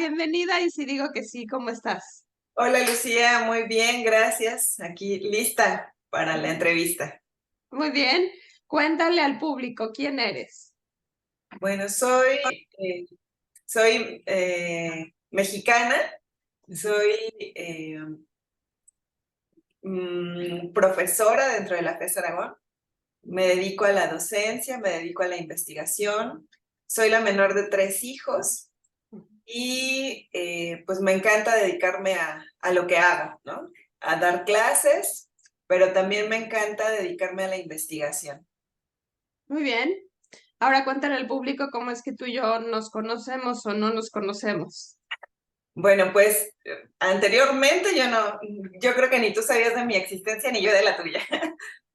bienvenida y si digo que sí, ¿cómo estás? Hola Lucía, muy bien, gracias. Aquí lista para la entrevista. Muy bien, cuéntale al público quién eres. Bueno, eh, soy mexicana, soy eh, profesora dentro de la FES Aragón. Me dedico a la docencia, me dedico a la investigación. Soy la menor de 3 hijos y pues me encanta dedicarme a lo que hago, ¿no? A dar clases, pero también me encanta dedicarme a la investigación. Muy bien, ahora cuéntale al público cómo es que tú y yo nos conocemos o no nos conocemos. Bueno, pues anteriormente yo creo que ni tú sabías de mi existencia ni yo de la tuya,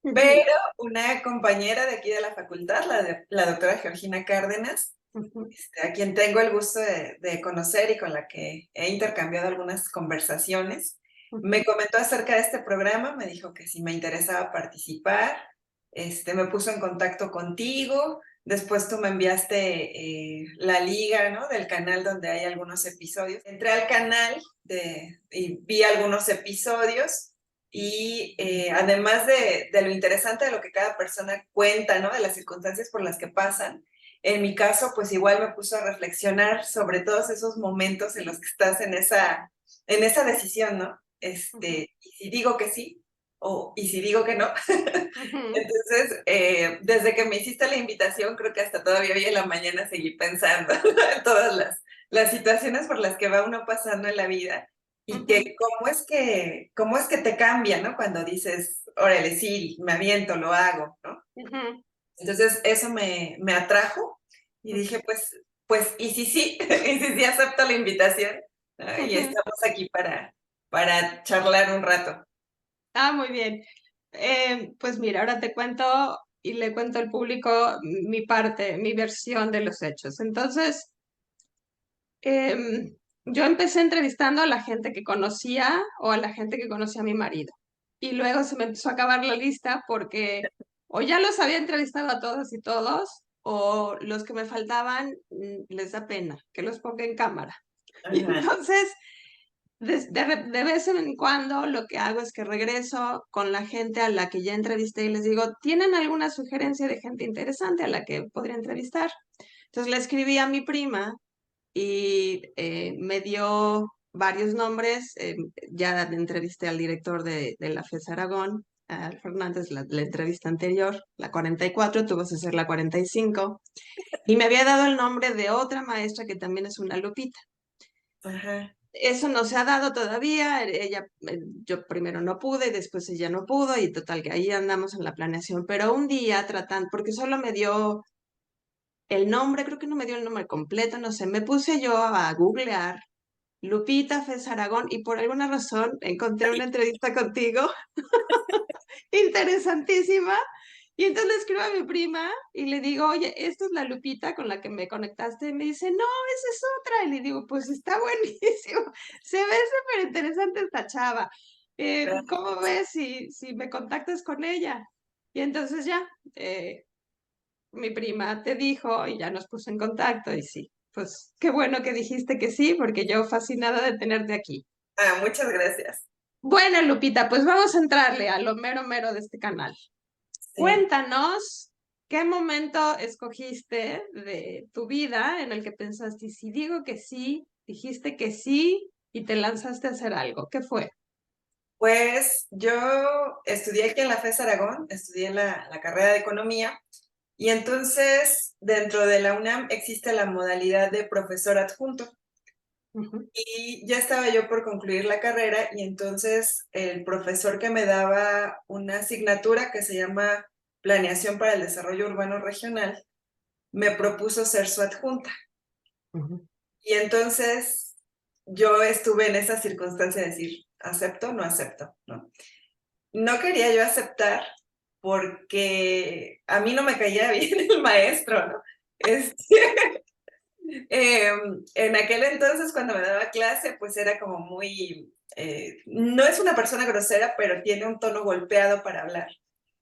Ujú, pero una compañera de aquí de la facultad, la doctora Georgina Cárdenas, ujú, a quien tengo el gusto de conocer y con la que he intercambiado algunas conversaciones, me ujú. comentó acerca de este programa, me dijo que si me interesaba participar, me puso en contacto contigo, después tú me enviaste la liga, ¿no? Del canal donde hay algunos episodios. Entré al canal y vi algunos episodios y además de lo interesante de lo que cada persona cuenta, ¿no? De las circunstancias por las que pasan, en mi caso, pues igual me puso a reflexionar sobre todos esos momentos en los que estás en esa decisión, ¿no? Y si digo que sí, y si digo que no. Ujú. Entonces, desde que me hiciste la invitación, creo que hasta todavía hoy en la mañana seguí pensando en todas las situaciones por las que va uno pasando en la vida y Ujú, que cómo es que te cambia, ¿no? Cuando dices, órale, sí, me aviento, lo hago, ¿no? ujú, Entonces eso me atrajo y dije, pues, ¿y si sí? ¿Y si sí acepto la invitación? ¿No? Y ujú. estamos aquí para charlar un rato. Ah, muy bien. Pues mira, ahora te cuento y le cuento al público mi parte, mi versión de los hechos. Entonces, yo empecé entrevistando a la gente que conocía o a la gente que conocía a mi marido. Y luego se me empezó a acabar la lista porque o ya los había entrevistado a todas y todos, o los que me faltaban les da pena que los ponga en cámara. Y Ajá. entonces, de vez en cuando, lo que hago es que regreso con la gente a la que ya entrevisté y les digo, ¿tienen alguna sugerencia de gente interesante a la que podría entrevistar? Entonces le escribí a mi prima y me dio varios nombres. Ya entrevisté al director de la FES Aragón, a Fernández, la entrevista anterior, la 44, tú vas a hacer la 45, y me había dado el nombre de otra maestra que también es una Lupita. Ajá. Eso no se ha dado todavía, yo primero no pude, después ella no pudo, y total que ahí andamos en la planeación, pero un día tratando, porque solo me dio el nombre, creo que no me dio el nombre completo, no sé, me puse yo a googlear Lupita Fez Aragón y por alguna razón encontré una entrevista contigo interesantísima. Y entonces le escribo a mi prima y le digo, oye, esta es la Lupita con la que me conectaste. Y me dice, no, esa es otra. Y le digo, pues está buenísimo. Se ve súper interesante esta chava. ¿Cómo ves si me contactas con ella? Y entonces ya, mi prima te dijo y ya nos puso en contacto. Y sí, pues qué bueno que dijiste que sí, porque yo fascinada de tenerte aquí. Muchas gracias. Bueno, Lupita, pues vamos a entrarle a lo mero mero de este canal. Sí. Cuéntanos qué momento escogiste de tu vida en el que pensaste, y si digo que sí, dijiste que sí y te lanzaste a hacer algo. ¿Qué fue? Pues yo estudié aquí en la FES Aragón, estudié la carrera de economía y entonces dentro de la UNAM existe la modalidad de profesor adjunto. Ujú, Y ya estaba yo por concluir la carrera y entonces el profesor que me daba una asignatura que se llama Planeación para el Desarrollo Urbano Regional me propuso ser su adjunta. ujú. Y entonces yo estuve en esa circunstancia de decir, ¿acepto o no acepto? ¿No? No quería yo aceptar porque a mí no me caía bien el maestro, ¿no? Este, en aquel entonces, cuando me daba clase, pues era como muy, no es una persona grosera, pero tiene un tono golpeado para hablar.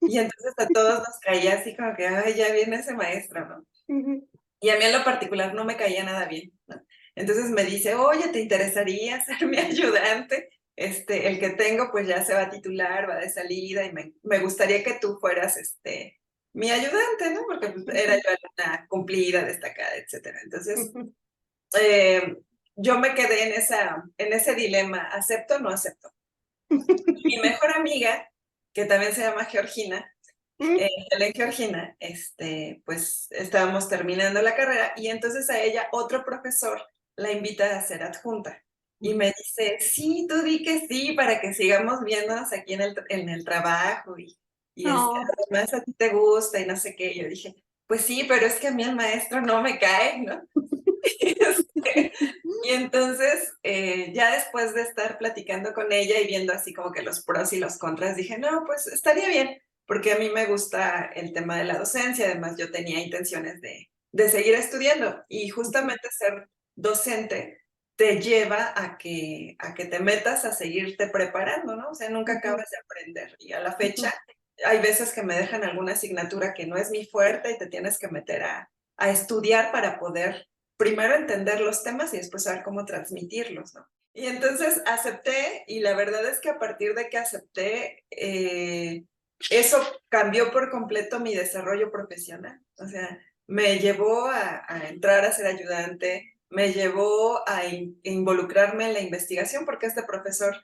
Y entonces a todos nos caía así como que, ay, ya viene ese maestro, ¿no? Ujú, Y a mí en lo particular no me caía nada bien, ¿no? Entonces me dice, oye, ¿te interesaría ser mi ayudante? El que tengo pues ya se va a titular, va de salida y me gustaría que tú fueras mi ayudante, ¿no? Porque pues, era yo alumna cumplida, destacada, etcétera. Entonces, eh, yo me quedé en ese dilema, ¿acepto o no acepto? Mi mejor amiga, que también se llama Georgina, Helen Georgina, pues estábamos terminando la carrera y entonces a ella otro profesor la invita a ser adjunta y me dice, sí, tú di que sí para que sigamos viéndonos aquí en el trabajo y No. además a ti te gusta y no sé qué. Y yo dije, pues sí, pero es que a mí el maestro no me cae, ¿no? Y entonces, ya después de estar platicando con ella y viendo así como que los pros y los contras, dije, no, pues estaría bien, porque a mí me gusta el tema de la docencia, además yo tenía intenciones de seguir estudiando y justamente ser docente te lleva a que te metas a seguirte preparando, ¿no? O sea, nunca acabas de aprender y a la fecha hay veces que me dejan alguna asignatura que no es mi fuerte y te tienes que meter a estudiar para poder primero entender los temas y después saber cómo transmitirlos, ¿no? Y entonces acepté y la verdad es que a partir de que acepté, eso cambió por completo mi desarrollo profesional. O sea, me llevó a entrar a ser ayudante, me llevó a involucrarme en la investigación porque este profesor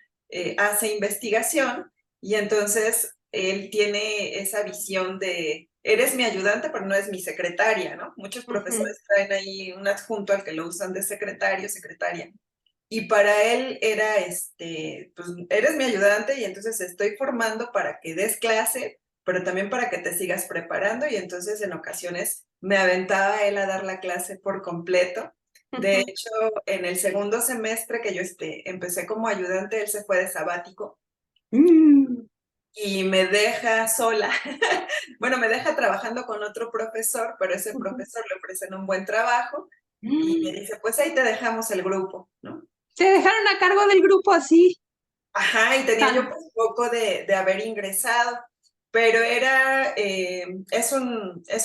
hace investigación y entonces él tiene esa visión de, eres mi ayudante, pero no es mi secretaria, ¿no? Muchos profesores traen ahí un adjunto al que lo usan de secretario, secretaria. Y para él era, pues eres mi ayudante y entonces estoy formando para que des clase, pero también para que te sigas preparando y entonces en ocasiones me aventaba él a dar la clase por completo. De hecho, en el segundo semestre que yo empecé como ayudante, él se fue de sabático y me deja sola. Bueno, me deja trabajando con otro profesor, pero ese profesor le ofrecen un buen trabajo y me dice, pues ahí te dejamos el grupo, ¿no? Se dejaron a cargo del grupo así. Ajá, y tenía yo pues poco de haber ingresado, pero es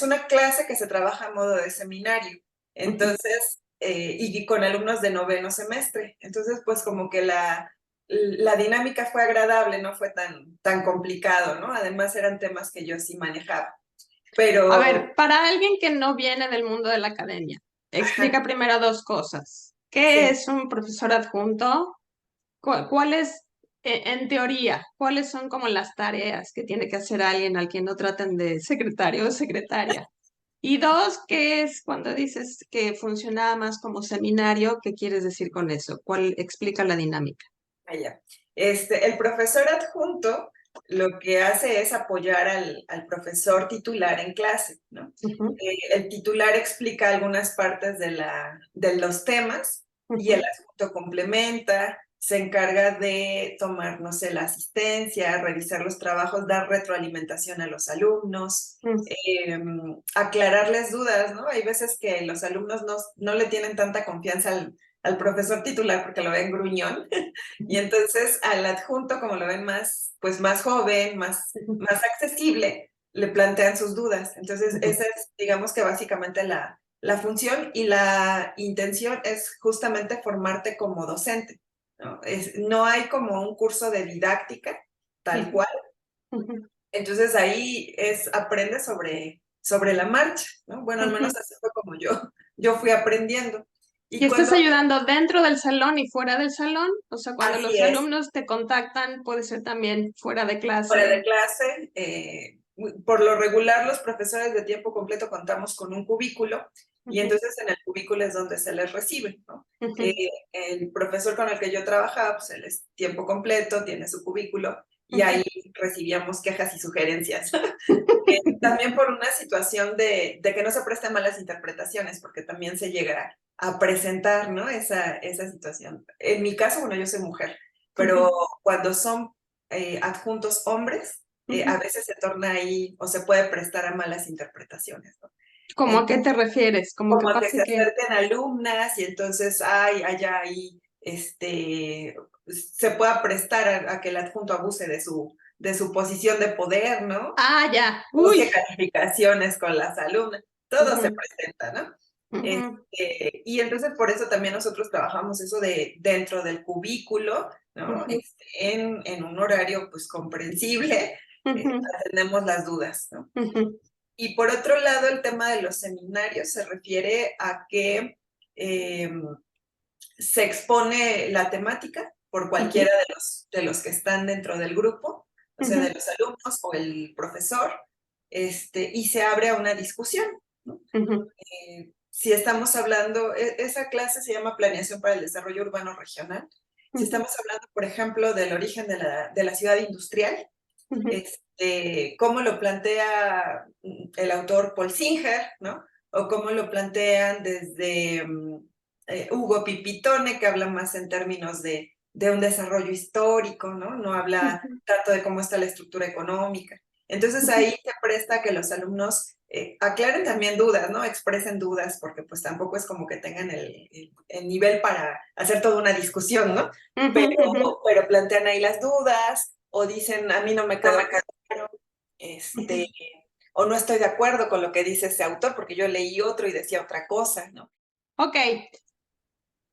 una clase que se trabaja a modo de seminario, entonces, y con alumnos de noveno semestre, entonces pues como que la dinámica fue agradable, no fue tan complicado, ¿no? Además eran temas que yo sí manejaba, A pero, ver, para alguien que no viene del mundo de la academia, ajá, explica primero dos cosas. ¿Qué sí. es un profesor adjunto? ¿Cuál es, en teoría, cuáles son como las tareas que tiene que hacer alguien al que no tratan de secretario o secretaria? Y dos, ¿qué es cuando dices que funcionaba más como seminario? ¿Qué quieres decir con eso? ¿Cuál explica la dinámica? Allá. El profesor adjunto lo que hace es apoyar al profesor titular en clase, ¿no? Ujú, El titular explica algunas partes de los temas y el ujú, adjunto complementa, se encarga de tomar, no sé, la asistencia, revisar los trabajos, dar retroalimentación a los alumnos, ujú, aclararles dudas, ¿no? Hay veces que los alumnos no le tienen tanta confianza al profesor titular porque lo ven gruñón. Y entonces al adjunto, como lo ven más, pues más joven, ujú, más accesible, le plantean sus dudas. Entonces, ujú, esa es, digamos que básicamente la función y la intención es justamente formarte como docente, ¿no? No hay como un curso de didáctica tal ujú, cual. ujú, Entonces ahí aprende sobre la marcha, ¿no? Bueno, al ujú. menos así fue como yo fui aprendiendo. ¿Y Y estás cuando, ayudando dentro del salón y fuera del salón? O sea, cuando así los es, alumnos te contactan, puede ser también fuera de fuera clase. de clase. Por lo regular, los profesores de tiempo completo contamos con un cubículo y Ujú, entonces en el cubículo es donde se les recibe, ¿no? ujú, El profesor con el que yo trabajaba, pues él es tiempo completo, tiene su cubículo y ujú, ahí recibíamos quejas y sugerencias. También por una situación de que no se presten malas interpretaciones, porque también se llega a presentar, ¿no? Esa situación. En mi caso, bueno, yo soy mujer, pero ujú, cuando son adjuntos hombres, a ujú. veces se torna ahí o se puede prestar a malas interpretaciones, ¿no? ¿Cómo a qué Entonces, te refieres? Como que como a que pase se que... acerquen alumnas y entonces hay allá ahí, se pueda prestar a que el adjunto abuse de su posición de poder, ¿no? Ah, ya. Busque Uy. calificaciones con las alumnas, todo se Ujú, presenta, ¿no? Ujú, Y entonces por eso también nosotros trabajamos eso de dentro del cubículo, ¿no? ujú, En un horario pues comprensible, ujú, atendemos las dudas, ¿no? ujú, Y por otro lado, el tema de los seminarios se refiere a que se expone la temática por ujú, cualquiera de los que están dentro del grupo, o sea, de ujú, los alumnos o el profesor, y se abre a una discusión, ¿no? ujú, Si estamos hablando, esa clase se llama Planeación para el Desarrollo Urbano Regional. Si ujú, estamos hablando, por ejemplo, del origen de la ciudad industrial, ujú, cómo lo plantea el autor Paul Singer, ¿no? O cómo lo plantean desde Hugo Pipitone, que habla más en términos de un desarrollo histórico, ¿no? No habla ujú, tanto de cómo está la estructura económica. Entonces ujú, ahí se presta que los alumnos aclaren también dudas, ¿no? Expresen dudas, porque pues tampoco es como que tengan el nivel para hacer toda una discusión, ¿no? ujú, ujú, Pero plantean ahí las dudas o dicen, a mí no me quedó claro, ujú. este, o no estoy de acuerdo con lo que dice ese autor porque yo leí otro y decía otra cosa, ¿no? Ok,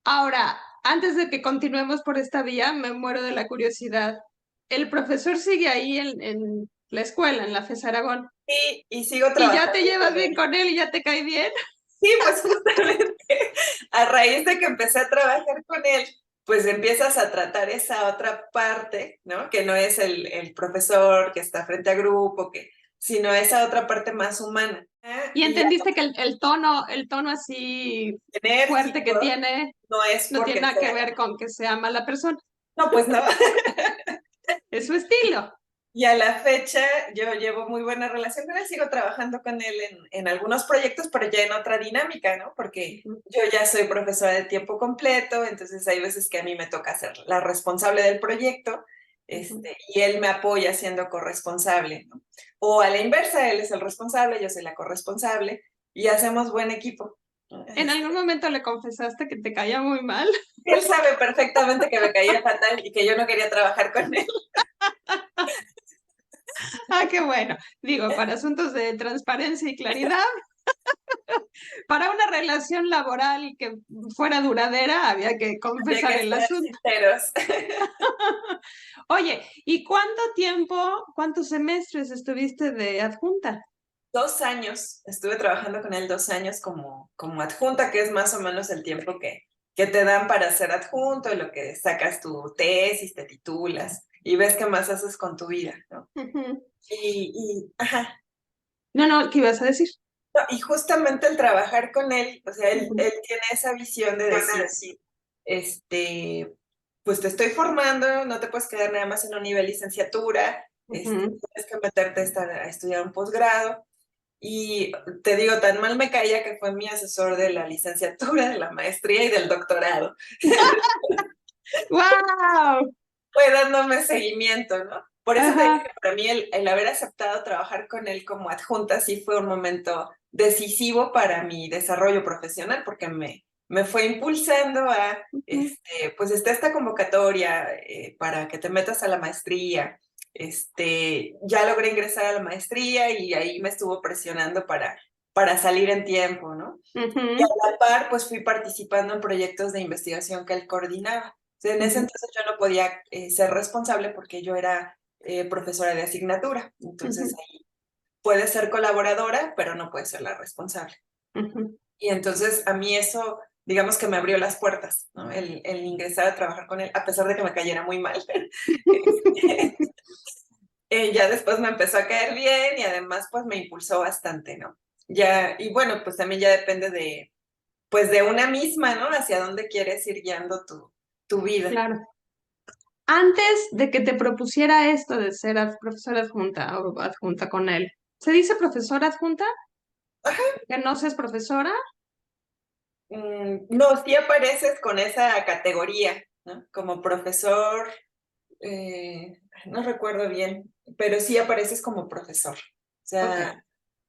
ahora, antes de que continuemos por esta vía, me muero de la curiosidad. ¿El profesor sigue ahí en la escuela, en la FES Aragón? Y sigo ¿Y ya te trabajando llevas con bien él. con él y ya te cae bien? Sí, pues justamente a raíz de que empecé a trabajar con él, pues empiezas a tratar esa otra parte, ¿no? Que no es el profesor que está frente a grupo, sino esa otra parte más humana. Y Y entendiste que el tono así fuerte que enérgico tiene no es no tiene porque nada que sea, ver con que sea mala persona, no, pues no. es su estilo. Y a la fecha yo llevo muy buena relación con él, sigo trabajando con él en algunos proyectos, pero ya en otra dinámica, ¿no? Porque Ujú, yo ya soy profesora de tiempo completo, entonces hay veces que a mí me toca ser la responsable del proyecto, ujú. y él me apoya siendo corresponsable, ¿no? O a la inversa, él es el responsable, yo soy la corresponsable, y hacemos buen equipo. ¿En algún momento le confesaste que te caía muy mal? Él sabe perfectamente que me caía fatal y que yo no quería trabajar con él. Ah, qué bueno. Digo, para asuntos de transparencia y claridad, para una relación laboral que fuera duradera, había que Había confesar que el ser asunto. sinceros. Oye, ¿y cuánto tiempo, cuántos semestres estuviste de adjunta? 2 años, estuve trabajando con él 2 años como adjunta, que es más o menos el tiempo que te dan para ser adjunto, lo que sacas tu tesis, te titulas y ves qué más haces con tu vida, ¿no? Ujú. Ajá, No, no, ¿qué ibas a decir? no, y justamente el trabajar con él, o sea, Ujú, él tiene esa visión de decir, este, pues te estoy formando, no te puedes quedar nada más en un nivel licenciatura, ujú. tienes que meterte a estudiar un posgrado. Y te digo, tan mal me caía que fue mi asesor de la licenciatura, de la maestría y del doctorado. ¡Wow! Fue dándome seguimiento, ¿no? Por eso te digo Ajá. que para mí el haber aceptado trabajar con él como adjunta sí fue un momento decisivo para mi desarrollo profesional, porque me fue impulsando a, Ujú, pues está esta convocatoria para que te metas a la maestría. Ya logré ingresar a la maestría y ahí me estuvo presionando para salir en tiempo, ¿no? Y ujú, a la par, pues fui participando en proyectos de investigación que él coordinaba. O sea, en ese ujú, entonces yo no podía ser responsable porque yo era profesora de asignatura. Entonces ujú, ahí puedes ser colaboradora, pero no puedes ser la responsable. ujú. Y entonces a mí eso, digamos que me abrió las puertas, ¿no? El ingresar a trabajar con él, a pesar de que me cayera muy mal. Ya después me empezó a caer bien y además pues me impulsó bastante, ¿no? Ya, y bueno, pues también ya depende pues de una misma, ¿no? Hacia dónde quieres ir guiando tu vida. Claro. Antes de que te propusiera esto de ser profesora adjunta o adjunta con él, ¿se dice profesora adjunta? ¿Que no seas profesora? No, sí apareces con esa categoría, ¿no? Como profesor, no recuerdo bien, pero sí apareces como profesor. O Ok. sea,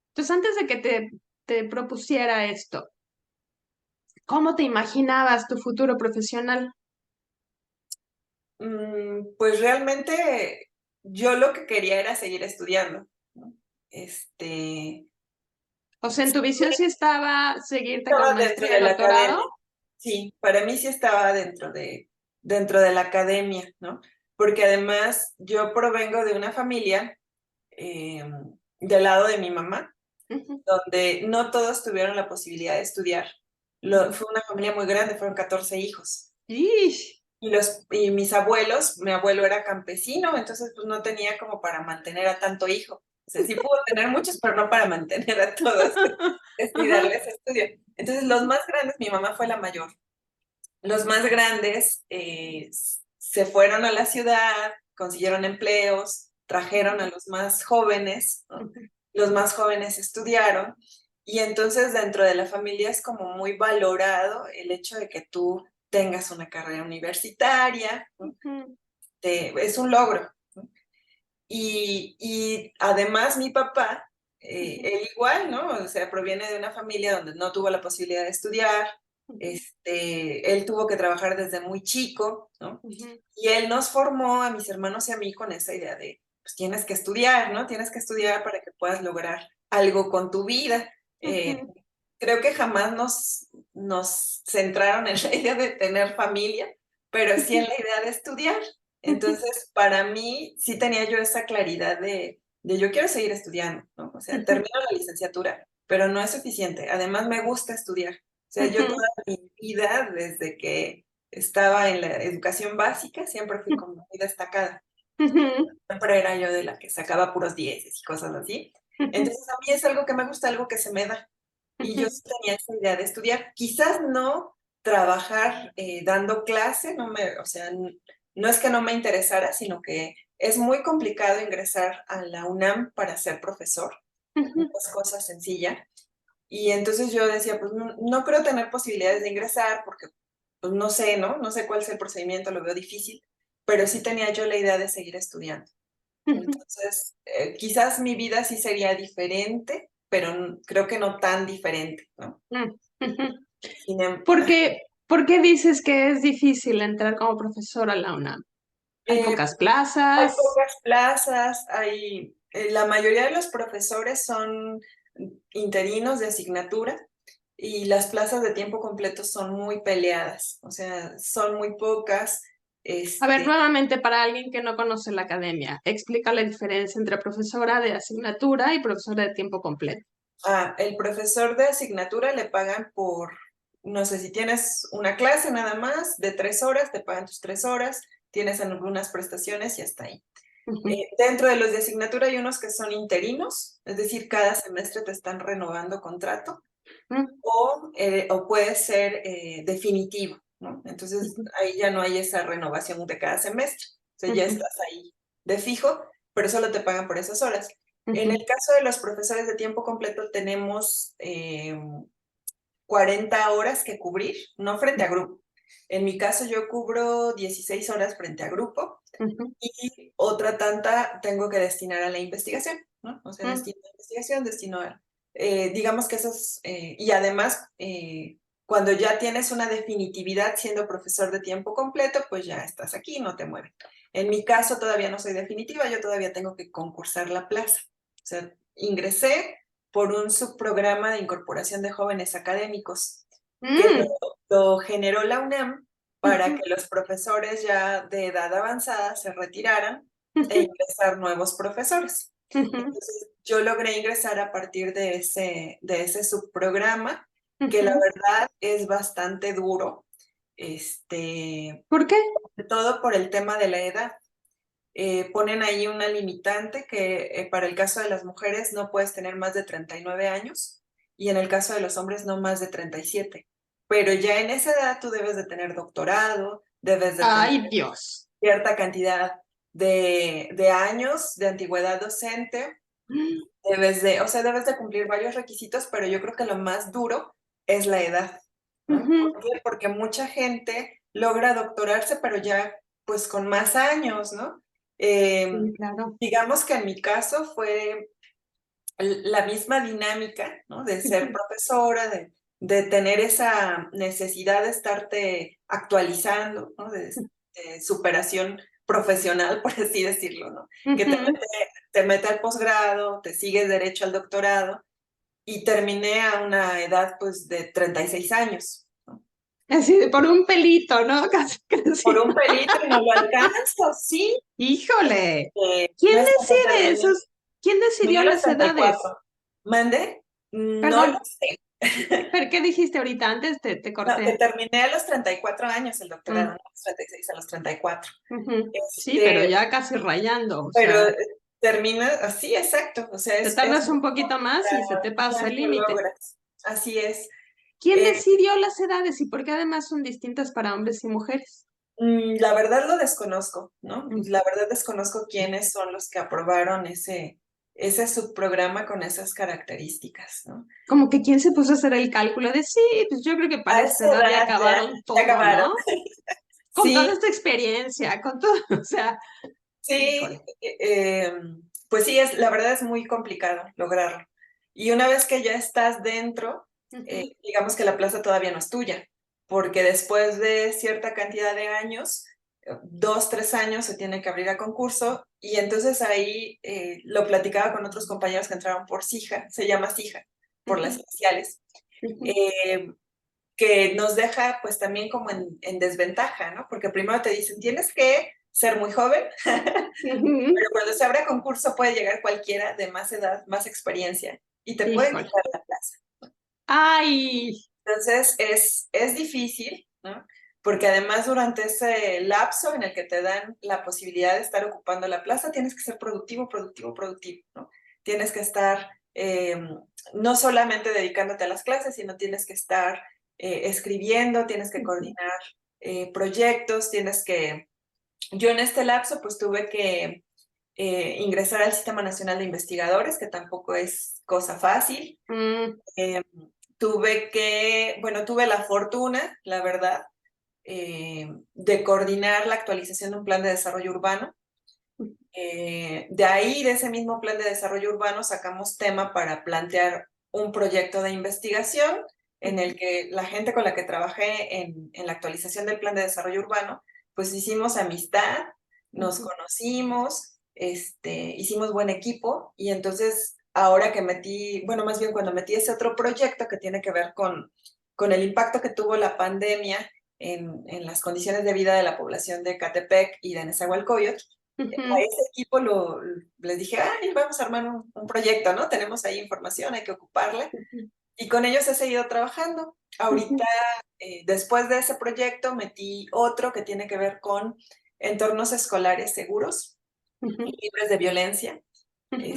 Entonces, antes de que te propusiera esto, ¿cómo te imaginabas tu futuro profesional? pues realmente yo lo que quería era seguir estudiando, ¿no? Este, O sea, en tu visión sí estaba seguirte con Estaba dentro maestría de y la doctorado. academia. Sí, para mí sí estaba dentro de la academia, ¿no? Porque además yo provengo de una familia eh, del lado de mi mamá, Ujú, donde no todos tuvieron la posibilidad de estudiar. ujú. Fue una familia muy grande, fueron 14 hijos. Ish. Y mis abuelos, mi abuelo era campesino, entonces pues no tenía como para mantener a tanto hijo. O sea, sí pudo tener muchos, pero no para mantener a todos y Ajá. darles estudio. Entonces los más grandes, mi mamá fue la mayor. Los más grandes se fueron a la ciudad, consiguieron empleos, trajeron a los más jóvenes, ¿no? Ujú, Los más jóvenes estudiaron y entonces dentro de la familia es como muy valorado el hecho de que tú tengas una carrera universitaria, ¿no? ujú, Es un logro, ¿no? Y además mi papá, ujú, él igual, ¿no? O sea, proviene de una familia donde no tuvo la posibilidad de estudiar, ujú, él tuvo que trabajar desde muy chico, ¿no? ujú, Y él nos formó a mis hermanos y a mí con esa idea de, pues tienes que estudiar, ¿no? Tienes que estudiar para que puedas lograr algo con tu vida. ujú, Creo que jamás nos centraron en la idea de tener familia, pero sí en la idea de estudiar. Entonces, para mí, sí tenía yo esa claridad de yo quiero seguir estudiando, ¿no? O sea, ujú, termino la licenciatura, pero no es suficiente. Además, me gusta estudiar. O sea, yo ujú, toda mi vida, desde que estaba en la educación básica, siempre fui como muy destacada. ujú, Siempre era yo de la que sacaba puros dieces y cosas así. ujú, Entonces, a mí es algo que me gusta, algo que se me da. Y yo ujú, sí tenía esa idea de estudiar. Quizás no trabajar dando clase, o sea, no es que no me interesara, sino que es muy complicado ingresar a la UNAM para ser profesor. No ujú, es cosa sencilla. Y entonces yo decía, pues no creo tener posibilidades de ingresar porque, pues no sé, ¿no? No sé cuál es el procedimiento, lo veo difícil, pero sí tenía yo la idea de seguir estudiando. ujú, Entonces, quizás mi vida sí sería diferente, pero creo que no tan diferente, ¿no? ujú. Sin ¿Por qué dices que es difícil entrar como profesor a la UNAM? Hay eh, pocas hay plazas. pocas plazas, la mayoría de los profesores son interinos de asignatura y las plazas de tiempo completo son muy peleadas, o sea, son muy pocas. A ver, Este, nuevamente, para alguien que no conoce la academia, explica la diferencia entre profesora de asignatura y profesora de tiempo completo. el profesor de asignatura le pagan por, no sé, si tienes una clase nada más de 3 horas, te pagan tus 3 horas, tienes algunas prestaciones y hasta ahí. Ujú, Dentro de los de asignatura hay unos que son interinos, es decir, cada semestre te están renovando contrato, o puede ser definitivo, ¿no? Entonces ujú, ahí ya no hay esa renovación de cada semestre, o sea, ya ujú, estás ahí de fijo, pero solo te pagan por esas horas. En ujú, el caso de los profesores de tiempo completo tenemos 40 horas que cubrir, no frente a grupo. En mi caso yo cubro 16 horas frente a grupo ujú, y otra tanta tengo que destinar a la investigación, ¿no? O sea, ujú, destino a investigación, digamos que y además, cuando ya tienes una definitividad siendo profesor de tiempo completo, pues ya estás aquí, no te mueven. En mi caso todavía no soy definitiva, yo todavía tengo que concursar la plaza. O sea, ingresé por un subprograma de incorporación de jóvenes académicos que mm, lo generó la UNAM para ujú, que los profesores ya de edad avanzada se retiraran e ujú, ingresar nuevos profesores. ujú, Entonces, yo logré ingresar a partir de ese subprograma, que la ujú. verdad es bastante duro, ¿Por qué? sobre todo por el tema de la edad. Ponen ahí una limitante que para el caso de las mujeres no puedes tener más de 39 años y en el caso de los hombres no más de 37. Pero ya en esa edad tú debes de tener doctorado, debes de tener Ay, Dios. cierta cantidad de años de antigüedad docente, o sea, debes de cumplir varios requisitos, pero yo creo que lo más duro es la edad, ¿no? Ujú. ¿Por qué? Porque mucha gente logra doctorarse, pero ya pues con más años, ¿no? Sí, Em, claro. digamos que en mi caso fue la misma dinámica, ¿no? De ser Ujú, profesora, de tener esa necesidad de estarte actualizando, ¿no? De superación profesional, por así decirlo, ¿no? Que ujú, te mete al posgrado, te sigues derecho al doctorado. y terminé a una edad pues de 36 años, ¿no? Así de por un pelito, ¿no? Casi, Por casi. un pelito y no lo alcanzo, sí. Híjole. No ¿Quién es que decide terminé, esos? ¿Quién terminé decidió a los las treinta y edades? cuatro ¿Mande? No Perdón, lo sé. ¿pero qué dijiste ahorita? Antes te No, que corté. terminé a los 34 años el doctorado, no Mm, a los 36, a los 34. ujú. Sí, pero Este, ya casi rayando, o pero sea, termina así, exacto. O sea, te es tardas muy un poquito más y se te ya pasa el no lo límite. logras. Así es. ¿Quién Eh, decidió las edades y por qué además son distintas para hombres y mujeres? la verdad lo desconozco, ¿no? Mm. La verdad desconozco quiénes son los que aprobaron ese subprograma con esas características, ¿no? Como que quién se puso a hacer el cálculo de sí, pues yo creo que para A esta esa edad ya edad ya, acabaron ya todo, acabaron. ¿no? Con Sí, toda esta experiencia, con todo, o sea, sí, híjole. pues sí, la verdad es muy complicado lograrlo. Y una vez que ya estás dentro, Ujú, digamos que la plaza todavía no es tuya, porque después de cierta cantidad de años, 2, 3 años, se tiene que abrir a concurso, y entonces ahí lo platicaba con otros compañeros que entraron por SIJA, se llama SIJA, por las ujú, iniciales, ujú, eh, que nos deja pues también como en desventaja, ¿no? Porque primero te dicen, tienes que ser muy joven, ujú. pero cuando se abre concurso puede llegar cualquiera de más edad, más experiencia, y te pueden Híjole. quitar la plaza. Ay, Entonces es difícil, ¿no? Porque además durante ese lapso en el que te dan la posibilidad de estar ocupando la plaza, tienes que ser productivo, productivo, productivo, ¿no? Tienes que estar no solamente dedicándote a las clases, sino tienes que estar escribiendo, tienes que coordinar proyectos, tienes que... Yo en este lapso pues tuve que ingresar al Sistema Nacional de Investigadores, que tampoco es cosa fácil. mm, Eh, tuve la fortuna, la verdad, de coordinar la actualización de un plan de desarrollo urbano. De ahí, de ese mismo plan de desarrollo urbano, sacamos tema para plantear un proyecto de investigación en el que la gente con la que trabajé en la actualización del plan de desarrollo urbano, pues hicimos amistad, nos ujú, conocimos, hicimos buen equipo, y entonces ahora que metí, bueno, más bien cuando metí ese otro proyecto que tiene que ver con el impacto que tuvo la pandemia en las condiciones de vida de la población de Catepec y de Nezahualcóyotl, a ujú, ese equipo les dije, ay, vamos a armar un proyecto, ¿no? Tenemos ahí información, hay que ocuparla. ujú, Y con ellos he seguido trabajando. Ahorita, ujú, después de ese proyecto, metí otro que tiene que ver con entornos escolares seguros y ujú, libres de violencia, ujú.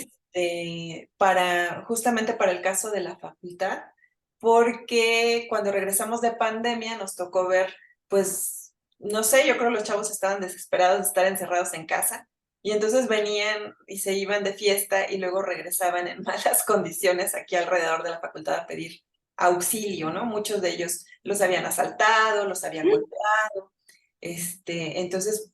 justamente para el caso de la facultad, porque cuando regresamos de pandemia nos tocó ver, pues, no sé, yo creo que los chavos estaban desesperados de estar encerrados en casa, y entonces venían y se iban de fiesta y luego regresaban en malas condiciones aquí alrededor de la facultad a pedir auxilio, ¿no? Muchos de ellos los habían asaltado, los habían golpeado, entonces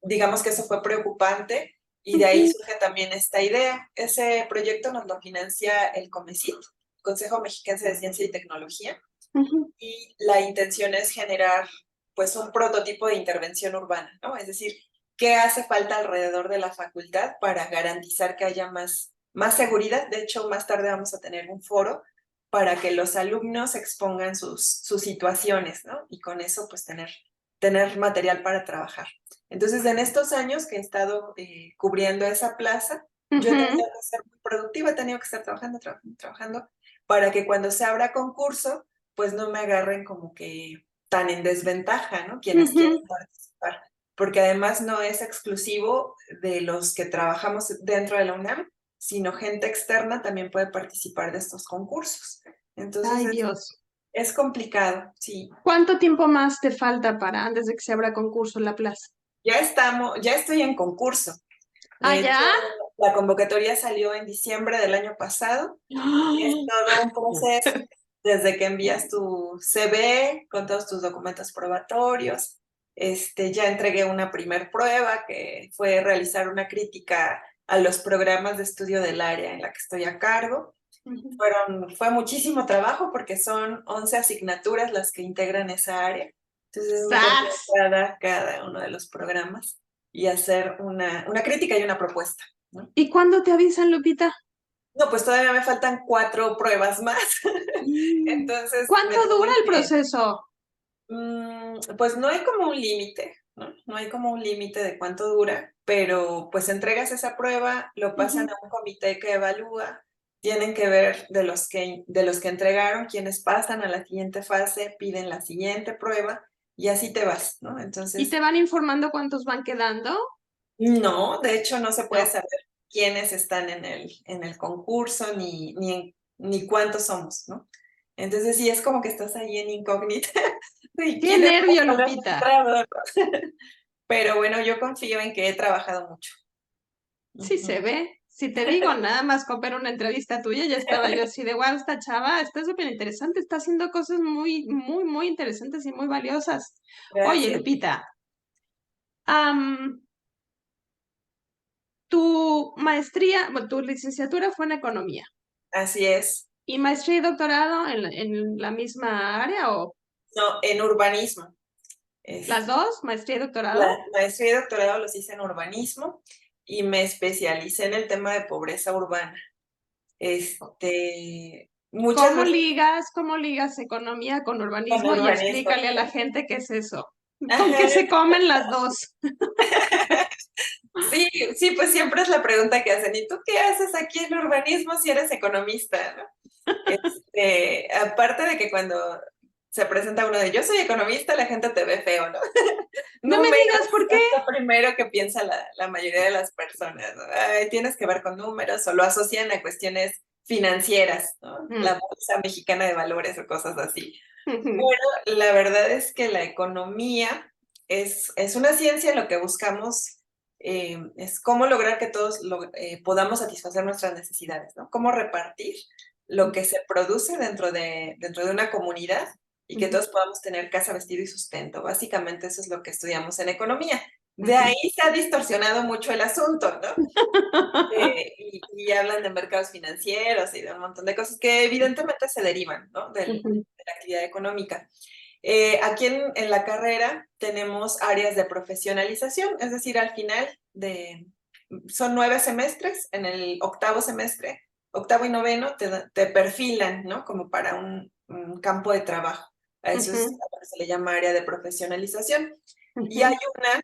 digamos que eso fue preocupante, y de ahí Ujú, surge también esta idea. Ese proyecto nos lo financia el COMECIT, Consejo Mexiquense de Ciencia y Tecnología, ujú, y la intención es generar pues un prototipo de intervención urbana, ¿no? Es decir, ¿qué hace falta alrededor de la facultad para garantizar que haya más seguridad? De hecho, más tarde vamos a tener un foro para que los alumnos expongan sus situaciones, ¿no? Y con eso, pues, tener material para trabajar. Entonces, en estos años que he estado cubriendo esa plaza, yo he tenido ujú, que ser muy productiva, he tenido que estar trabajando, trabajando, trabajando, para que cuando se abra concurso, pues no me agarren como que tan en desventaja, ¿no? Quienes quieren ujú. participar, porque además no es exclusivo de los que trabajamos dentro de la UNAM, sino gente externa también puede participar de estos concursos. Entonces Ay, Dios. es complicado, sí. ¿Cuánto tiempo más te falta para antes de que se abra concurso en la plaza? Ya estoy en concurso. ¿Ah, De hecho, ya? la convocatoria salió en diciembre del año pasado. Es todo un proceso desde que envías tu CV con todos tus documentos probatorios. Ya entregué una primer prueba que fue realizar una crítica a los programas de estudio del área en la que estoy a cargo. Ujú. Fue muchísimo trabajo porque son 11 asignaturas las que integran esa área. Entonces es meterse ¡Sas! a cada uno de los programas y hacer una crítica y una propuesta, ¿no? ¿Y cuándo te avisan, Lupita? No, pues todavía me faltan 4 pruebas más. Mm. Entonces me ¿Cuánto dura tuve el proceso? pues no hay como un límite, ¿no? No hay como un límite de cuánto dura, pero pues entregas esa prueba, lo pasan Ujú. a un comité que evalúa, tienen que ver de los que entregaron, quienes pasan a la siguiente fase, piden la siguiente prueba y así te vas, ¿no? ¿Y Entonces, te van informando cuántos van quedando? no, de hecho no se puede No. saber quiénes están en el concurso ni cuántos somos, ¿no? Entonces sí es como que estás ahí en incógnita. ¿Y ¡Qué quiénes nervio, habrán Lupita! entrado? Pero bueno, yo confío en que he trabajado mucho. Sí se Ujú. ve. Si te digo, nada más con ver una entrevista tuya, ya estaba yo así de, wow, esta chava está súper interesante, está haciendo cosas muy, muy, muy interesantes y muy valiosas. Oye, Gracias. Lupita, am, tu maestría, bueno, tu licenciatura fue en economía. Así es. ¿Y maestría y doctorado en la misma área o No, en urbanismo. las Es, dos, maestría y doctorado? la maestría y doctorado los hice en urbanismo y me especialicé en el tema de pobreza urbana. Muchas veces Cómo ligas economía con con urbanismo? Y urbanismo. explícale a la gente qué es eso. ¿Con qué Ajá. se comen las dos? Sí, sí, pues siempre es la pregunta que hacen. ¿Y tú qué haces aquí en urbanismo si eres economista, no? Aparte de que cuando se presenta uno de yo soy economista, la gente te ve feo, ¿no? No me Números digas por qué. es lo primero que piensa la mayoría de las personas, ¿no? Ay, tienes que ver con números o lo asocian a cuestiones financieras, ¿no? La Mm. Bolsa Mexicana de Valores o cosas así. Bueno, la verdad es que la economía es una ciencia, lo que buscamos es cómo lograr que todos podamos satisfacer nuestras necesidades, ¿no? Cómo repartir lo que se produce dentro de una comunidad y que todos podamos tener casa, vestido y sustento. Básicamente eso es lo que estudiamos en economía. De ahí se ha distorsionado mucho el asunto, ¿no? Y hablan de mercados financieros y de un montón de cosas que evidentemente se derivan, ¿no? De la actividad económica. Aquí en la carrera tenemos áreas de profesionalización, es decir, al final son 9 semestres, en el octavo semestre, octavo y noveno, te perfilan, ¿no? Como para un campo de trabajo. A eso es a lo que se le llama área de profesionalización. Y hay una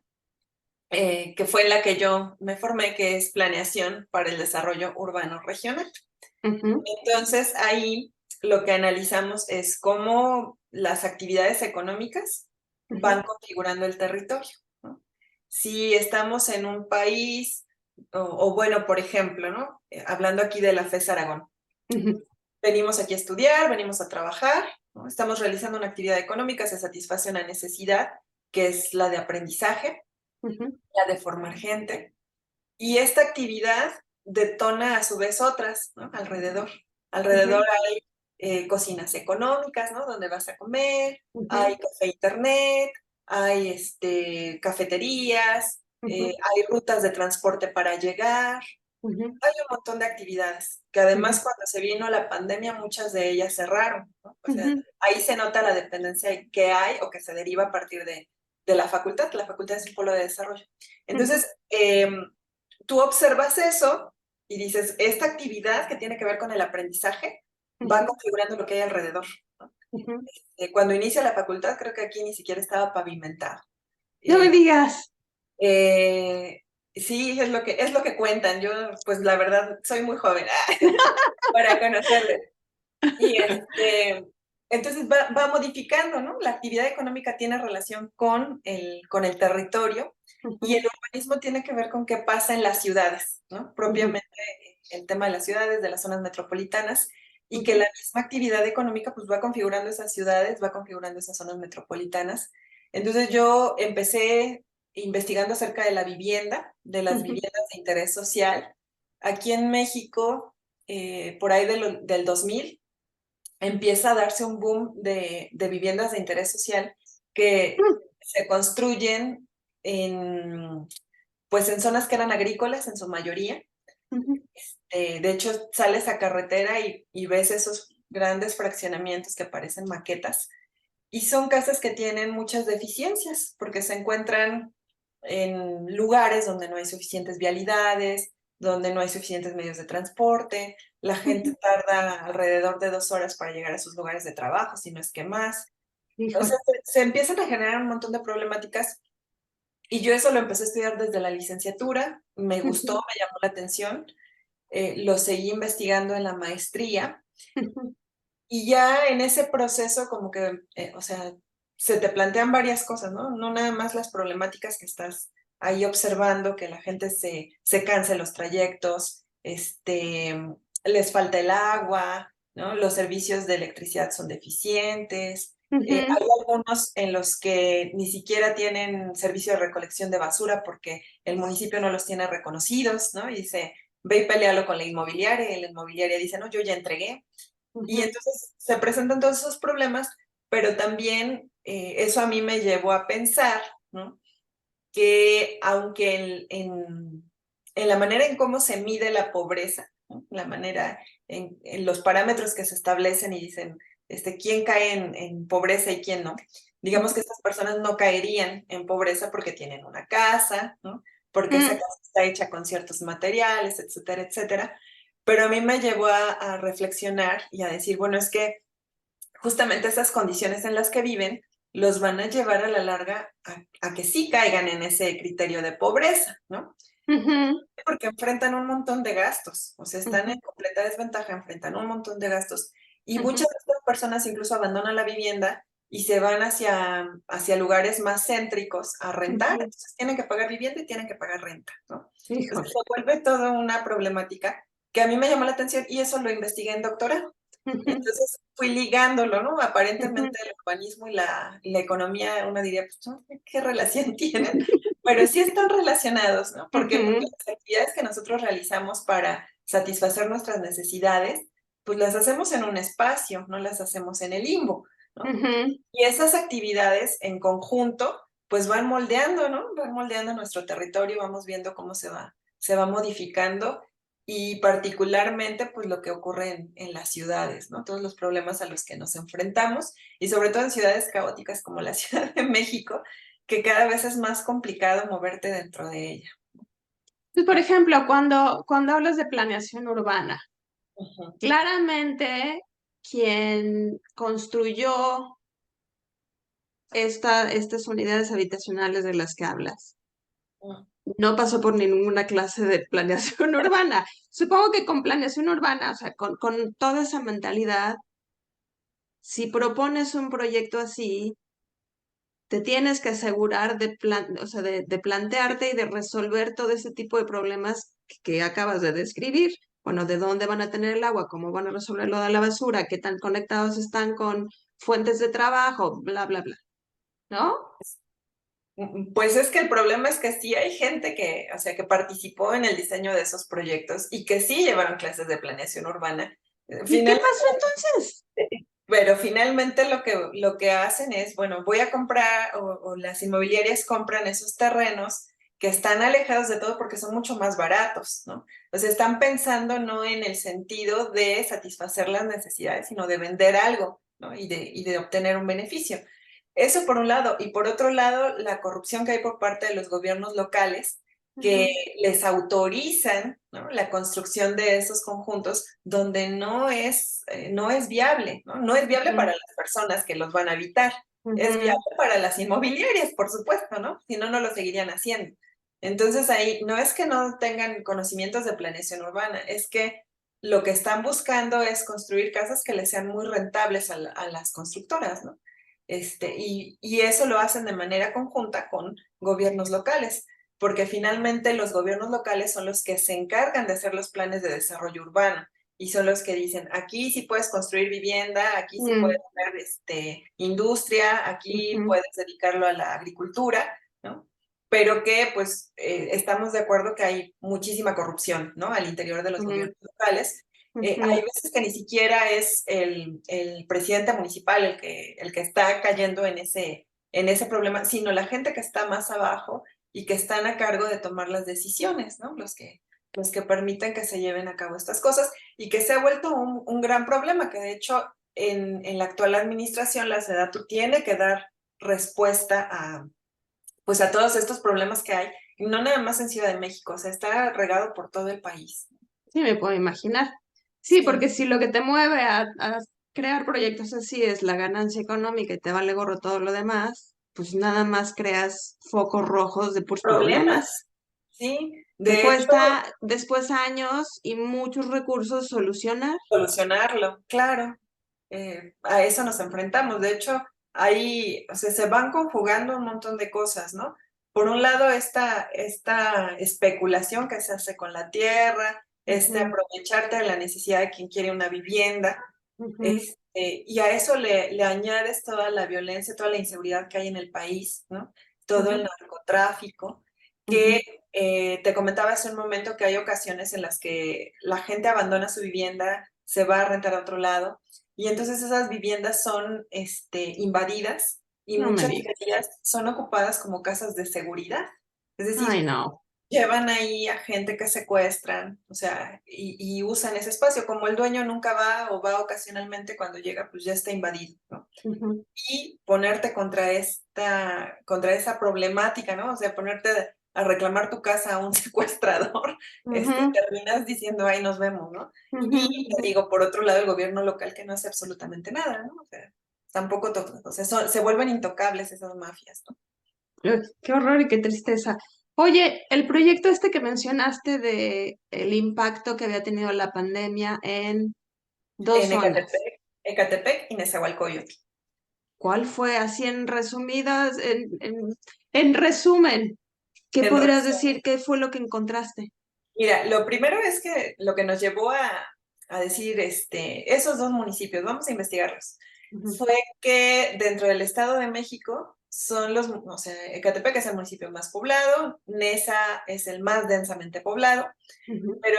que fue en la que yo me formé, que es planeación para el desarrollo urbano regional. Entonces, ahí lo que analizamos es cómo las actividades económicas van configurando el territorio, ¿no? Si estamos en un país, o bueno, por ejemplo, ¿no? Hablando aquí de la FES Aragón, venimos aquí a estudiar, venimos a trabajar, ¿no? Estamos realizando una actividad económica, se satisface una necesidad que es la de aprendizaje, la de formar gente, y esta actividad detona a su vez otras, ¿no? Alrededor. Alrededor hay cocinas económicas, ¿no? Donde vas a comer, hay café internet, hay cafeterías, hay rutas de transporte para llegar, hay un montón de actividades, que además cuando se vino la pandemia muchas de ellas cerraron, ¿no? O sea, ahí se nota la dependencia que hay o que se deriva a partir de la facultad. La facultad es un polo de desarrollo. Entonces, tú observas eso y dices, esta actividad que tiene que ver con el aprendizaje va configurando lo que hay alrededor, ¿no? Cuando inicia la facultad, creo que aquí ni siquiera estaba pavimentado. No me Eh, digas. eh, sí, es lo que cuentan. Yo, pues la verdad, soy muy joven para conocerles. Y entonces va modificando, ¿no? La actividad económica tiene relación con el territorio y el urbanismo tiene que ver con qué pasa en las ciudades, ¿no? Propiamente el tema de las ciudades, de las zonas metropolitanas, y que la misma actividad económica pues va configurando esas ciudades, va configurando esas zonas metropolitanas. Entonces yo empecé investigando acerca de la vivienda, de las viviendas de interés social. Aquí en México, por ahí del 2000, empieza a darse un boom de viviendas de interés social que se construyen pues en zonas que eran agrícolas en su mayoría. De hecho, sales a carretera y ves esos grandes fraccionamientos que parecen maquetas. Y son casas que tienen muchas deficiencias porque se encuentran en lugares donde no hay suficientes vialidades, donde no hay suficientes medios de transporte, la gente tarda alrededor de 2 horas para llegar a sus lugares de trabajo, si no es que más. O Híjole. sea, se empiezan a generar un montón de problemáticas y yo eso lo empecé a estudiar desde la licenciatura, me gustó, me llamó la atención, lo seguí investigando en la maestría y ya en ese proceso como que, o sea, se te plantean varias cosas, ¿no? No nada más las problemáticas que estás ahí observando, que la gente se cansa en los trayectos, les falta el agua, ¿no? Los servicios de electricidad son deficientes. Hay algunos en los que ni siquiera tienen servicio de recolección de basura porque el municipio no los tiene reconocidos, ¿no? Y dice, ve y pelealo con y la inmobiliaria dice, no, yo ya entregué. Y entonces se presentan todos esos problemas, pero también eso a mí me llevó a pensar, ¿no? Que aunque en la manera en cómo se mide la pobreza, ¿no? La manera en los parámetros que se establecen y dicen quién cae en pobreza y quién no, digamos que estas personas no caerían en pobreza porque tienen una casa, ¿no? Porque esa casa está hecha con ciertos materiales, etcétera, etcétera. Pero a mí me llevó a reflexionar y a decir, bueno, es que justamente esas condiciones en las que viven los van a llevar a la larga a que sí caigan en ese criterio de pobreza, ¿no? Porque enfrentan un montón de gastos, o sea, están en completa desventaja, enfrentan un montón de gastos y muchas de estas personas incluso abandonan la vivienda y se van hacia lugares más céntricos a rentar, entonces tienen que pagar vivienda y tienen que pagar renta, ¿no? Entonces Híjole. se vuelve toda una problemática que a mí me llamó la atención y eso lo investigué en doctorado. Entonces fui ligándolo, ¿no? Aparentemente el urbanismo y la economía, uno diría, pues, ¿no? ¿Qué relación tienen? Pero sí están relacionados, ¿no? ¿Por qué? Porque las actividades que nosotros realizamos para satisfacer nuestras necesidades, pues las hacemos en un espacio, no las hacemos en el limbo, ¿no? Y esas actividades en conjunto, pues van moldeando, ¿no? Van moldeando nuestro territorio, vamos viendo cómo se va modificando y particularmente, pues lo que ocurre en las ciudades, ¿no? Todos los problemas a los que nos enfrentamos y sobre todo en ciudades caóticas como la Ciudad de México, que cada vez es más complicado moverte dentro de ella. Pues, por ejemplo, cuando hablas de planeación urbana, Ujú, claramente quien construyó estas unidades habitacionales de las que hablas ujú, no pasó por ninguna clase de planeación urbana. Supongo que con planeación urbana, o sea, con toda esa mentalidad, si propones un proyecto así, te tienes que asegurar o sea, de plantearte y de resolver todo ese tipo de problemas que acabas de describir. Bueno, de dónde van a tener el agua, cómo van a resolver lo de la basura, qué tan conectados están con fuentes de trabajo, bla, bla, bla. ¿No? Pues es que el problema es que sí hay gente que, o sea, que participó en el diseño de esos proyectos y que sí llevaron clases de planeación urbana. ¿Y qué Finalmente, pasó entonces? pero finalmente lo que hacen es, bueno, voy a comprar o las inmobiliarias compran esos terrenos que están alejados de todo porque son mucho más baratos, ¿no? O sea, están pensando no en el sentido de satisfacer las necesidades, sino de vender algo, ¿no? Y de obtener un beneficio. Eso por un lado. Y por otro lado, la corrupción que hay por parte de los gobiernos locales que les autorizan, ¿no? La construcción de esos conjuntos donde no es viable, ¿no? No es viable para las personas que los van a habitar, es viable para las inmobiliarias, por supuesto, ¿no? Si no, no lo seguirían haciendo. Entonces ahí no es que no tengan conocimientos de planeación urbana, es que lo que están buscando es construir casas que les sean muy rentables a las constructoras, ¿no? Y eso lo hacen de manera conjunta con gobiernos locales, porque finalmente los gobiernos locales son los que se encargan de hacer los planes de desarrollo urbano y son los que dicen, aquí sí puedes construir vivienda, aquí sí puedes hacer industria, aquí puedes dedicarlo a la agricultura, ¿no? Pero que pues estamos de acuerdo que hay muchísima corrupción, ¿no? Al interior de los gobiernos locales. Hay veces que ni siquiera es el presidente municipal el que está cayendo en ese problema, sino la gente que está más abajo y que están a cargo de tomar las decisiones, ¿no? Los que permiten que se lleven a cabo estas cosas y que se ha vuelto un gran problema, que de hecho en la actual administración la SEDATU tiene que dar respuesta pues a todos estos problemas que hay no nada más en Ciudad de México, o sea, está regado por todo el país. Sí, me puedo imaginar. Sí, Sí, porque si lo que te mueve a crear proyectos así es la ganancia económica y te vale gorro todo lo demás, pues nada más creas focos rojos de puros problemas. problemas, sí. Te De hecho, cuesta después años y muchos recursos solucionar. solucionarlo, claro. A eso nos enfrentamos. De hecho, ahí, o sea, se van conjugando un montón de cosas, ¿no? Por un lado, esta especulación que se hace con la tierra, este Ujú, aprovecharte de la necesidad de quien quiere una vivienda, ujú, y a eso le añades toda la violencia, toda la inseguridad que hay en el país, ¿no? Todo el ujú, narcotráfico, que ujú. te comentaba hace un momento que hay ocasiones en las que la gente abandona su vivienda, se va a rentar a otro lado, y entonces esas viviendas son invadidas y No me muchas de digas. ellas son ocupadas como casas de seguridad. Es Ay, decir, no. llevan ahí a gente que secuestran, o sea, y usan ese espacio. Como el dueño nunca va o va ocasionalmente, cuando llega, pues ya está invadido, ¿no? Ujú, Y ponerte contra esa problemática, ¿no? O sea, ponerte a reclamar tu casa a un secuestrador, ujú, terminas diciendo, ahí nos vemos, ¿no? ujú, Y te ujú. digo, por otro lado, el gobierno local que no hace absolutamente nada, ¿no? O sea, tampoco, o sea, se vuelven intocables esas mafias, ¿no? Uy, qué horror y qué tristeza. Oye, el proyecto este que mencionaste de el impacto que había tenido la pandemia en dos En zonas, Ecatepec y Nezahualcóyotl. ¿cuál fue? Así en resumidas, en resumen, ¿qué En podrías resumen. decir? ¿Qué fue lo que encontraste? Mira, lo primero es que lo que nos llevó a decir, esos 2 municipios, vamos a investigarlos, Ujú, fue que dentro del Estado de México son o sea, Ecatepec es el municipio más poblado, Nesa es el más densamente poblado, ujú, pero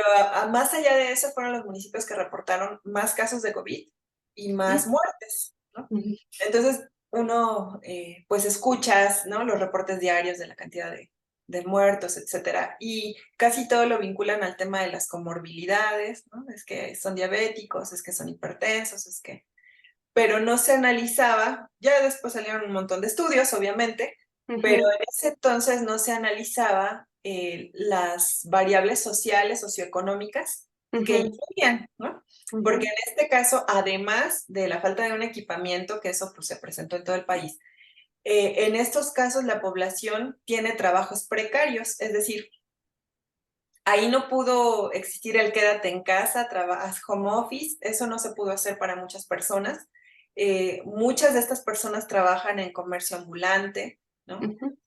más allá de eso fueron los municipios que reportaron más casos de COVID y más muertes, ¿no? ujú, Entonces, uno, pues escuchas, ¿no? Los reportes diarios de la cantidad de muertos, etcétera, y casi todo lo vinculan al tema de las comorbilidades, ¿no? Es que son diabéticos, es que son hipertensos, pero no se analizaba, ya después salieron un montón de estudios, obviamente, pero ujú, en ese entonces no se analizaba las variables sociales, socioeconómicas que ujú, influían, ¿no? Porque ujú. en este caso, además de la falta de un equipamiento, que eso pues, se presentó en todo el país, en estos casos la población tiene trabajos precarios, es decir, ahí no pudo existir el quédate en casa, trabajas home office, eso no se pudo hacer para muchas personas. Muchas de estas personas trabajan en comercio ambulante, ¿no? Ujú.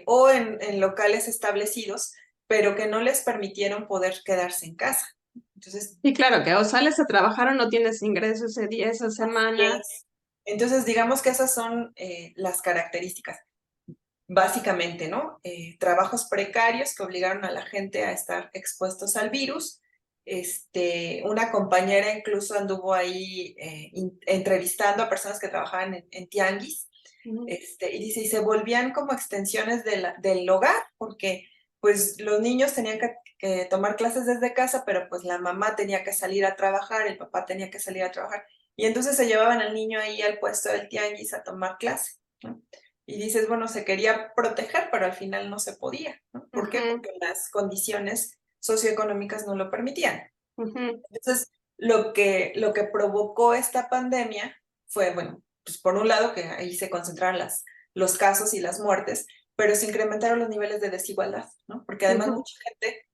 O en locales establecidos, pero que no les permitieron poder quedarse en casa. Entonces, Y claro que o sales a trabajar o no tienes ingresos ese día, esa así semana. es. Entonces, digamos que esas son las características. Básicamente, ¿no? Trabajos precarios que obligaron a la gente a estar expuestos al virus. Una compañera incluso anduvo ahí entrevistando a personas que trabajaban en tianguis, Ujú, y dice, y se volvían como extensiones del hogar, porque pues los niños tenían que tomar clases desde casa, pero pues la mamá tenía que salir a trabajar, el papá tenía que salir a trabajar, y entonces se llevaban al niño ahí al puesto del tianguis a tomar clase, ¿no? Y dices, bueno, se quería proteger, pero al final no se podía, ¿no? ¿Por qué? ujú, Porque las condiciones socioeconómicas no lo permitían. ujú. Entonces, lo que provocó esta pandemia fue, bueno, pues por un lado que ahí se concentraron los casos y las muertes, pero se incrementaron los niveles de desigualdad, ¿no? Porque además Ujú, mucha gente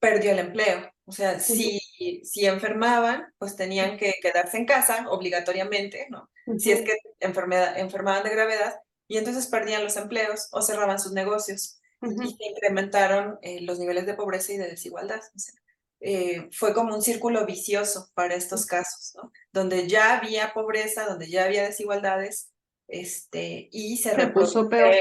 perdió el empleo. O sea, ujú, si enfermaban, pues tenían que quedarse en casa obligatoriamente, ¿no? Si es ujú, que enfermaban de gravedad, y entonces perdían los empleos o cerraban sus negocios y ujú. se incrementaron los niveles de pobreza y de desigualdad. O sea, fue como un círculo vicioso para estos casos, ¿no? Donde ya había pobreza, donde ya había desigualdades, y Se puso peor.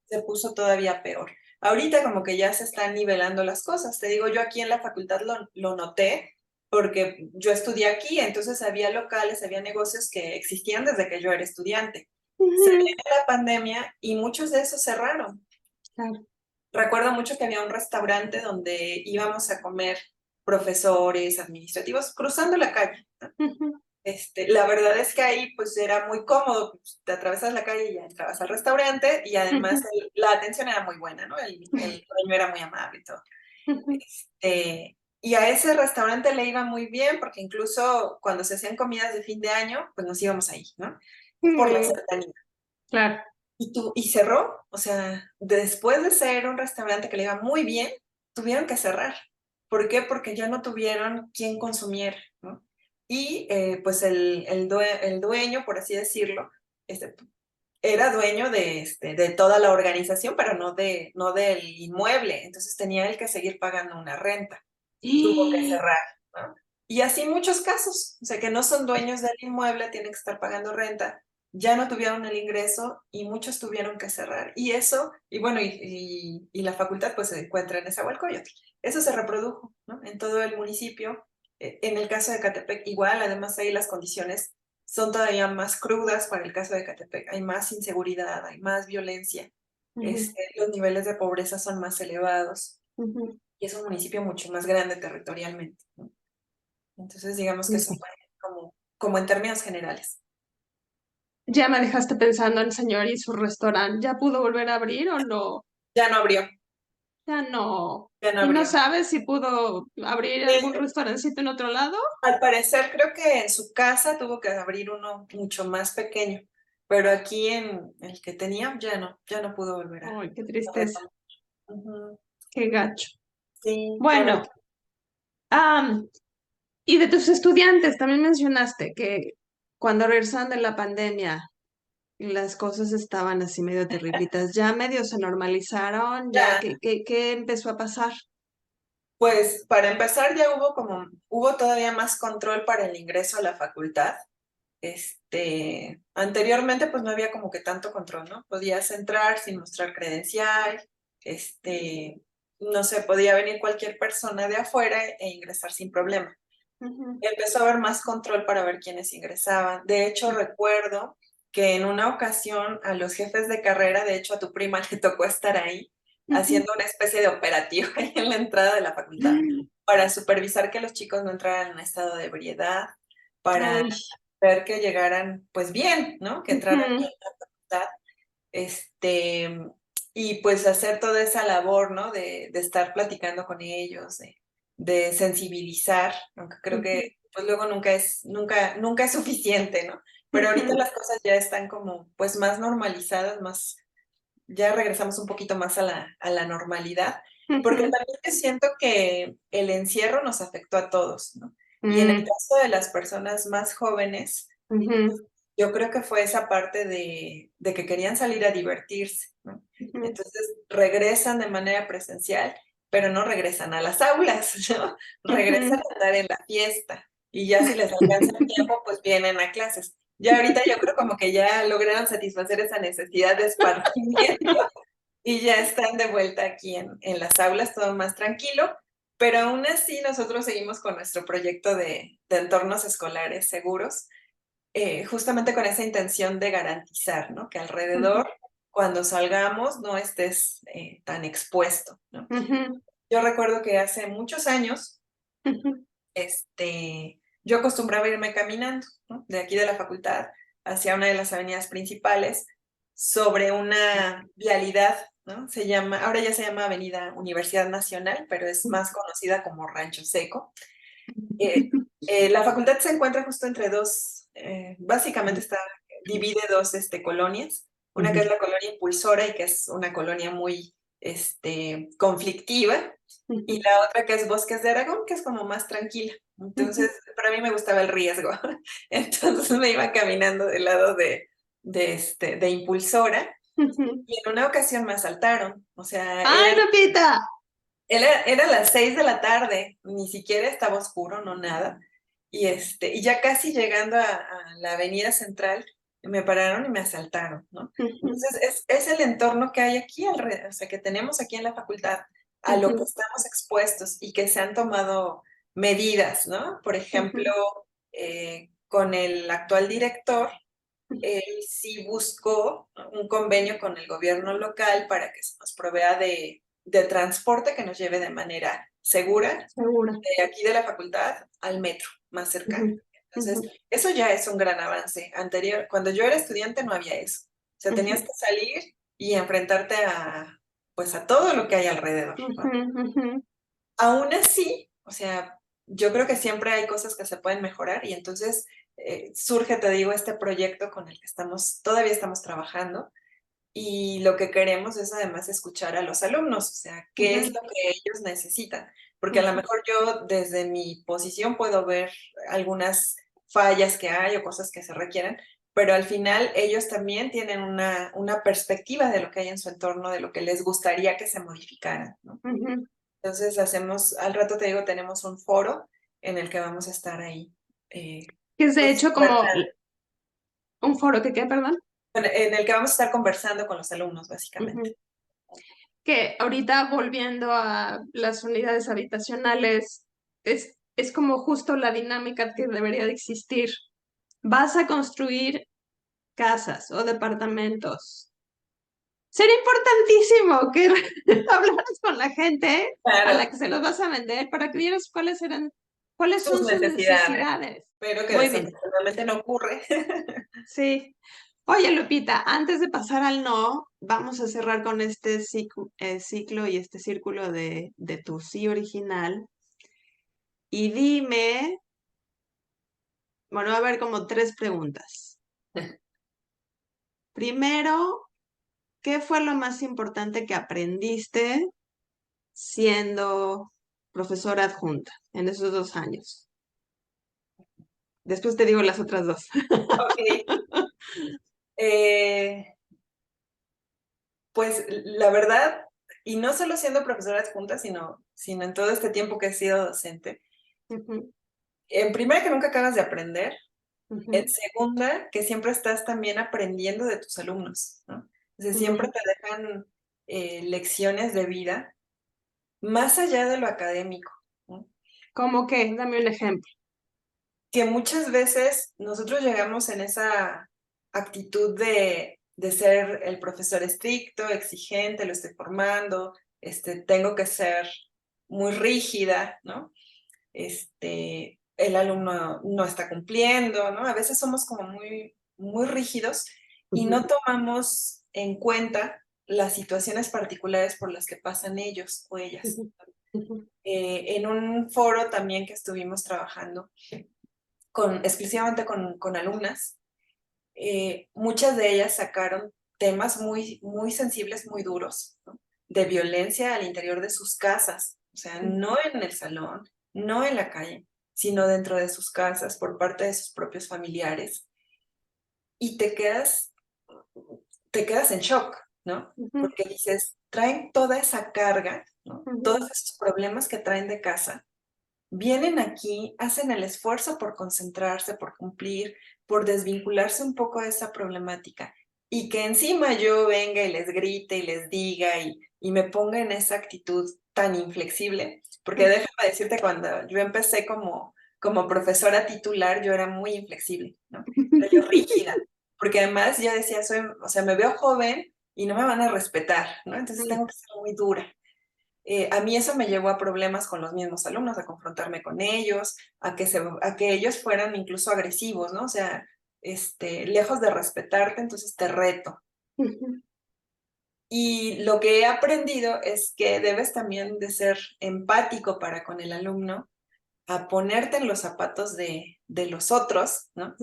se puso todavía peor. Ahorita como que ya se están nivelando las cosas. Te digo, yo aquí en la facultad lo noté porque yo estudié aquí, entonces había locales, había negocios que existían desde que yo era estudiante. Se Ujú, viene la pandemia y muchos de esos cerraron. claro. Recuerdo mucho que había un restaurante donde íbamos a comer profesores, administrativos, cruzando la calle, ¿no? Ujú. La verdad es que ahí pues era muy cómodo, pues, te atravesas la calle y ya entrabas al restaurante y además la atención era muy buena, ¿no? El dueño era muy amable y todo. Y a ese restaurante le iba muy bien porque incluso cuando se hacían comidas de fin de año, pues nos íbamos ahí, ¿no? Por la cercanía. Claro. Y cerró, o sea, después de ser un restaurante que le iba muy bien, tuvieron que cerrar. ¿Por qué? Porque ya no tuvieron quien consumiera, ¿no? Y pues el dueño, por así decirlo, este, era dueño de toda la organización, pero no del inmueble. Entonces tenía él que seguir pagando una renta. Tuvo que Y cerrar, ¿no? Y así muchos casos, o sea, que no son dueños del inmueble, tienen que estar pagando renta, ya no tuvieron el ingreso y muchos tuvieron que cerrar. Y eso, y bueno, y la facultad pues se encuentra en Nezahualcóyotl. Eso se reprodujo, ¿no? En todo el municipio. En el caso de Catepec igual, además ahí las condiciones son todavía más crudas para el caso de Catepec. Hay más inseguridad, hay más violencia, los niveles de pobreza son más elevados y es un municipio mucho más grande territorialmente, ¿no? Entonces, digamos que eso fue como en términos generales. ya me dejaste pensando en el señor y su restaurante. ¿Ya pudo volver a abrir o no? Ya no abrió, Ya no. ya no ¿Y no abrió. sabes si pudo abrir algún restaurancito en otro lado? Al parecer, creo que en su casa tuvo que abrir uno mucho más pequeño, pero aquí en el que tenía ya no pudo volver Ay, qué a tristeza, retomar. Ujú. qué gacho. Sí, caray. Bueno, am, y de tus estudiantes, también mencionaste que cuando regresaron de la pandemia, las cosas estaban así medio terriblitas. Ya medio se normalizaron, ya, Ya, ¿qué empezó a pasar? pues para empezar ya hubo todavía más control para el ingreso a la facultad. Anteriormente pues no había como que tanto control, ¿no? Podías entrar sin mostrar credencial, no sé, podía venir cualquier persona de afuera e ingresar sin problema. Ujú, Empezó a haber más control para ver quiénes ingresaban. De hecho, recuerdo que en una ocasión a los jefes de carrera, de hecho a tu prima le tocó estar ahí, ujú. haciendo una especie de operativo ahí en la entrada de la facultad, para supervisar que los chicos no entraran en estado de ebriedad, para Ay, ver que llegaran pues bien, ¿no? Que entraran bien ujú, a la facultad, este, y pues hacer toda esa labor, ¿no? De estar platicando con ellos, de sensibilizar, aunque creo ujú, que pues luego nunca es suficiente, ¿no? Pero ahorita ujú, las cosas ya están como pues más normalizadas, ya regresamos un poquito más a la normalidad, porque ujú, también siento que el encierro nos afectó a todos, ¿no? Y en el mm, caso de las personas más jóvenes, ujú, yo creo que fue esa parte de que querían salir a divertirse, ¿no? ujú. Entonces regresan de manera presencial, pero no regresan a las aulas, ¿no? Regresan Ujú. a estar en la fiesta y ya si les alcanza el tiempo, pues vienen a clases. Ya ahorita yo creo como que ya lograron satisfacer esa necesidad de esparcimiento y ya están de vuelta aquí en las aulas, todo más tranquilo, pero aún así nosotros seguimos con nuestro proyecto de entornos escolares seguros, justamente con esa intención de garantizar, ¿no? Que Ujú, alrededor, cuando salgamos, no estés tan expuesto, ¿no? ujú, Yo recuerdo que hace muchos años, ujú, yo acostumbraba irme caminando, ¿no? De aquí de la facultad hacia una de las avenidas principales sobre una vialidad, ¿no? Ahora ya se llama Avenida Universidad Nacional, pero es más conocida como Rancho Seco. Eh, la facultad se encuentra justo entre dos, básicamente divide dos colonias, una que es la colonia Impulsora y que es una colonia muy conflictiva, y ujú, la otra que es Bosques de Aragón, que es como más tranquila. Entonces, ujú, para mí me gustaba el riesgo. Entonces me iba caminando del lado de Impulsora ujú. y en una ocasión me asaltaron. O sea, ¡Ay, Lupita! era las 6 de la tarde, ni siquiera estaba oscuro, no nada. Y ya casi llegando a la avenida central, me pararon y me asaltaron, ¿no? Ujú, Entonces, es el entorno que hay aquí, o sea, que tenemos aquí en la facultad, a lo que ujú, estamos expuestos y que se han tomado medidas, ¿no? Por ejemplo, ujú, con el actual director, ujú. él sí buscó un convenio con el gobierno local para que se nos provea de transporte que nos lleve de manera segura Segura. de aquí de la facultad al metro más cercano. Ujú. Entonces, eso ya es un gran avance. Anterior, cuando yo era estudiante no había eso. O sea, tenías que salir y enfrentarte a, pues, a todo lo que hay alrededor, ¿no? Aún así, o sea, yo creo que siempre hay cosas que se pueden mejorar y entonces surge, te digo, este proyecto con el que todavía estamos trabajando y lo que queremos es además escuchar a los alumnos, o sea, qué es lo que ellos necesitan, porque a lo mejor yo desde mi posición puedo ver algunas fallas que hay o cosas que se requieren, pero al final ellos también tienen una perspectiva de lo que hay en su entorno, de lo que les gustaría que se modificara, ¿no? Entonces al rato te digo, tenemos un foro en el que vamos a estar ahí. Que es de Pues, hecho como un foro que qué, perdón. en el que vamos a estar conversando con los alumnos, básicamente. Que ahorita volviendo a las unidades habitacionales, es como justo la dinámica que debería de existir. Vas a construir casas o departamentos. Sería importantísimo que hablaras con la gente a la Claro, que se los vas a vender para que vieras cuáles sus son sus necesidades, necesidades. pero que Muy bien, desafortunadamente no ocurre. sí. Oye, Lupita, antes de pasar al no, vamos a cerrar con este ciclo y este círculo de tu sí original. Y dime, bueno, va a haber como tres preguntas. Primero, ¿qué fue lo más importante que aprendiste siendo profesora adjunta en esos 2 años? Después te digo las otras dos. Ok. Eh, pues la verdad, y no solo siendo profesora adjunta, sino en todo este tiempo que he sido docente, en primera que nunca acabas de aprender, en segunda que siempre estás también aprendiendo de tus alumnos, ¿no? O sea, siempre te dejan lecciones de vida más allá de lo académico, ¿no? ¿Cómo qué? Dame un ejemplo. Que muchas veces nosotros llegamos en esa actitud de ser el profesor estricto, exigente, lo estoy formando, tengo que ser muy rígida, ¿no? El alumno no está cumpliendo, ¿no? A veces somos como muy, muy rígidos y no tomamos en cuenta las situaciones particulares por las que pasan ellos o ellas. En un foro también que estuvimos trabajando, exclusivamente con alumnas, muchas de ellas sacaron temas muy, muy sensibles, muy duros, ¿no? De violencia al interior de sus casas, o sea, no en el salón, no en la calle, sino dentro de sus casas por parte de sus propios familiares. Y te quedas en shock, ¿no? Porque dices, traen toda esa carga, ¿no? Todos esos problemas que traen de casa vienen aquí, hacen el esfuerzo por concentrarse, por cumplir, por desvincularse un poco de esa problemática. Y que encima yo venga y les grite y les diga y me ponga en esa actitud tan inflexible, porque déjame decirte, cuando yo empecé como profesora titular, yo era muy inflexible, ¿no? Era yo rígida, porque además yo decía, o sea, me veo joven y no me van a respetar, ¿no? Entonces tengo que ser muy dura. A mí eso me llevó a problemas con los mismos alumnos, a confrontarme con ellos, a que ellos fueran incluso agresivos, ¿no? O sea, lejos de respetarte, entonces te reto. Y lo que he aprendido es que debes también de ser empático para con el alumno, a ponerte en los zapatos de los otros, ¿no?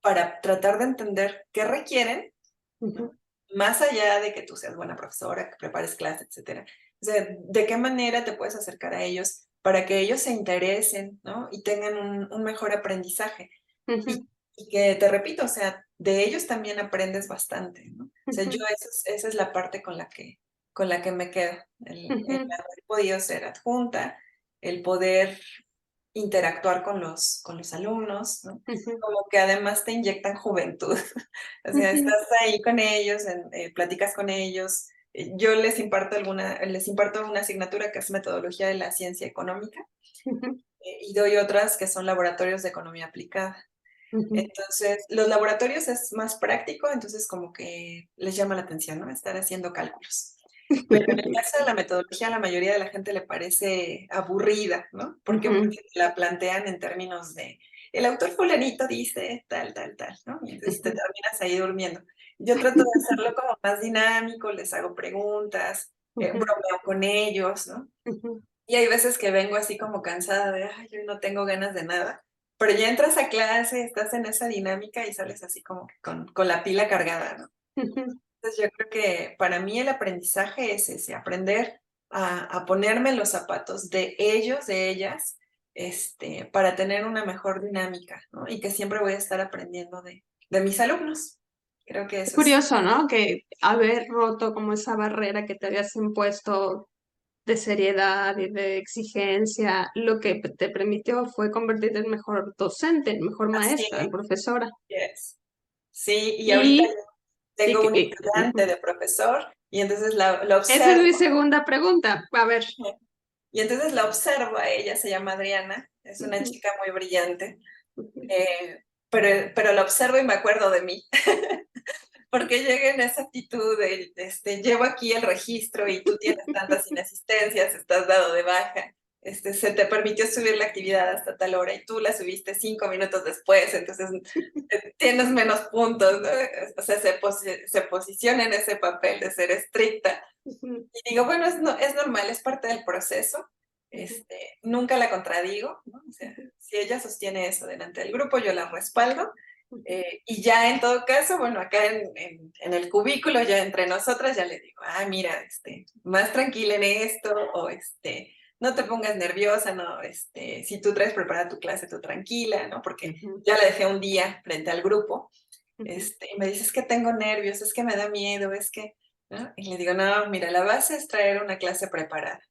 Para tratar de entender qué requieren, ¿no? Más allá de que tú seas buena profesora, que prepares clases, etcétera. O sea, ¿de qué manera te puedes acercar a ellos para que ellos se interesen, ¿no? Y tengan un mejor aprendizaje? Y que, te repito, o sea, de ellos también aprendes bastante, ¿no? O sea, yo esa es la parte con la que me quedo, el haber podido ser adjunta, el poder interactuar con los alumnos, ¿no? Como que además te inyectan juventud. O sea, estás ahí con ellos, platicas con ellos. Yo les imparto una asignatura que es metodología de la ciencia económica, y doy otras que son laboratorios de economía aplicada. Entonces, los laboratorios es más práctico, entonces como que les llama la atención, ¿no? Estar haciendo cálculos. Pero en el caso de la metodología, a la mayoría de la gente le parece aburrida, ¿no? ¿Por qué? Porque la plantean en términos el autor fulanito dice tal, tal, tal, ¿no? Y entonces te terminas ahí durmiendo. Yo trato de hacerlo como más dinámico, les hago preguntas, bromeo con ellos, ¿no? Y hay veces que vengo así como cansada de, ay, yo no tengo ganas de nada, pero ya entras a clase, estás en esa dinámica y sales así como que con la pila cargada, ¿no? Entonces yo creo que para mí el aprendizaje es ese, aprender a ponerme en los zapatos de ellos, de ellas, para tener una mejor dinámica, ¿no? Y que siempre voy a estar aprendiendo de mis alumnos. Creo que eso es. Curioso, ¿no? Que haber roto como esa barrera que te habías impuesto de seriedad y de exigencia, lo que te permitió fue convertirte en mejor docente, en mejor Así maestra, en profesora. es. Sí, y ahorita Y, tengo un ujú. estudiante de profesor y entonces la Esa es observo. mi segunda pregunta. A ver. Y entonces la observo a ella, se llama Adriana, es una Ujú, chica muy brillante, ujú, pero la observo y me acuerdo de mí, porque llega en esa actitud de, llevo aquí el registro y tú tienes tantas inasistencias, estás dado de baja, se te permitió subir la actividad hasta tal hora y tú la subiste 5 minutos después, entonces tienes menos puntos, ¿no? O sea, se posiciona en ese papel de ser estricta. ujú, Y digo, bueno, es normal, es parte del proceso. ujú, Nunca la contradigo, ¿no? O sea, si ella sostiene eso delante del grupo, yo la respaldo. ujú, Y ya en todo caso, bueno, acá en el cubículo, ya entre nosotras, ya le digo, ah, mira, más tranquila en esto, o no te pongas nerviosa, ¿no? Si tú traes preparada tu clase, tú tranquila, ¿no? Porque ujú, ya la dejé un día frente al grupo, ujú, y me dice, es que tengo nervios, es que me da miedo, es que, ¿no? Y le digo, no, mira, la base es traer una clase preparada.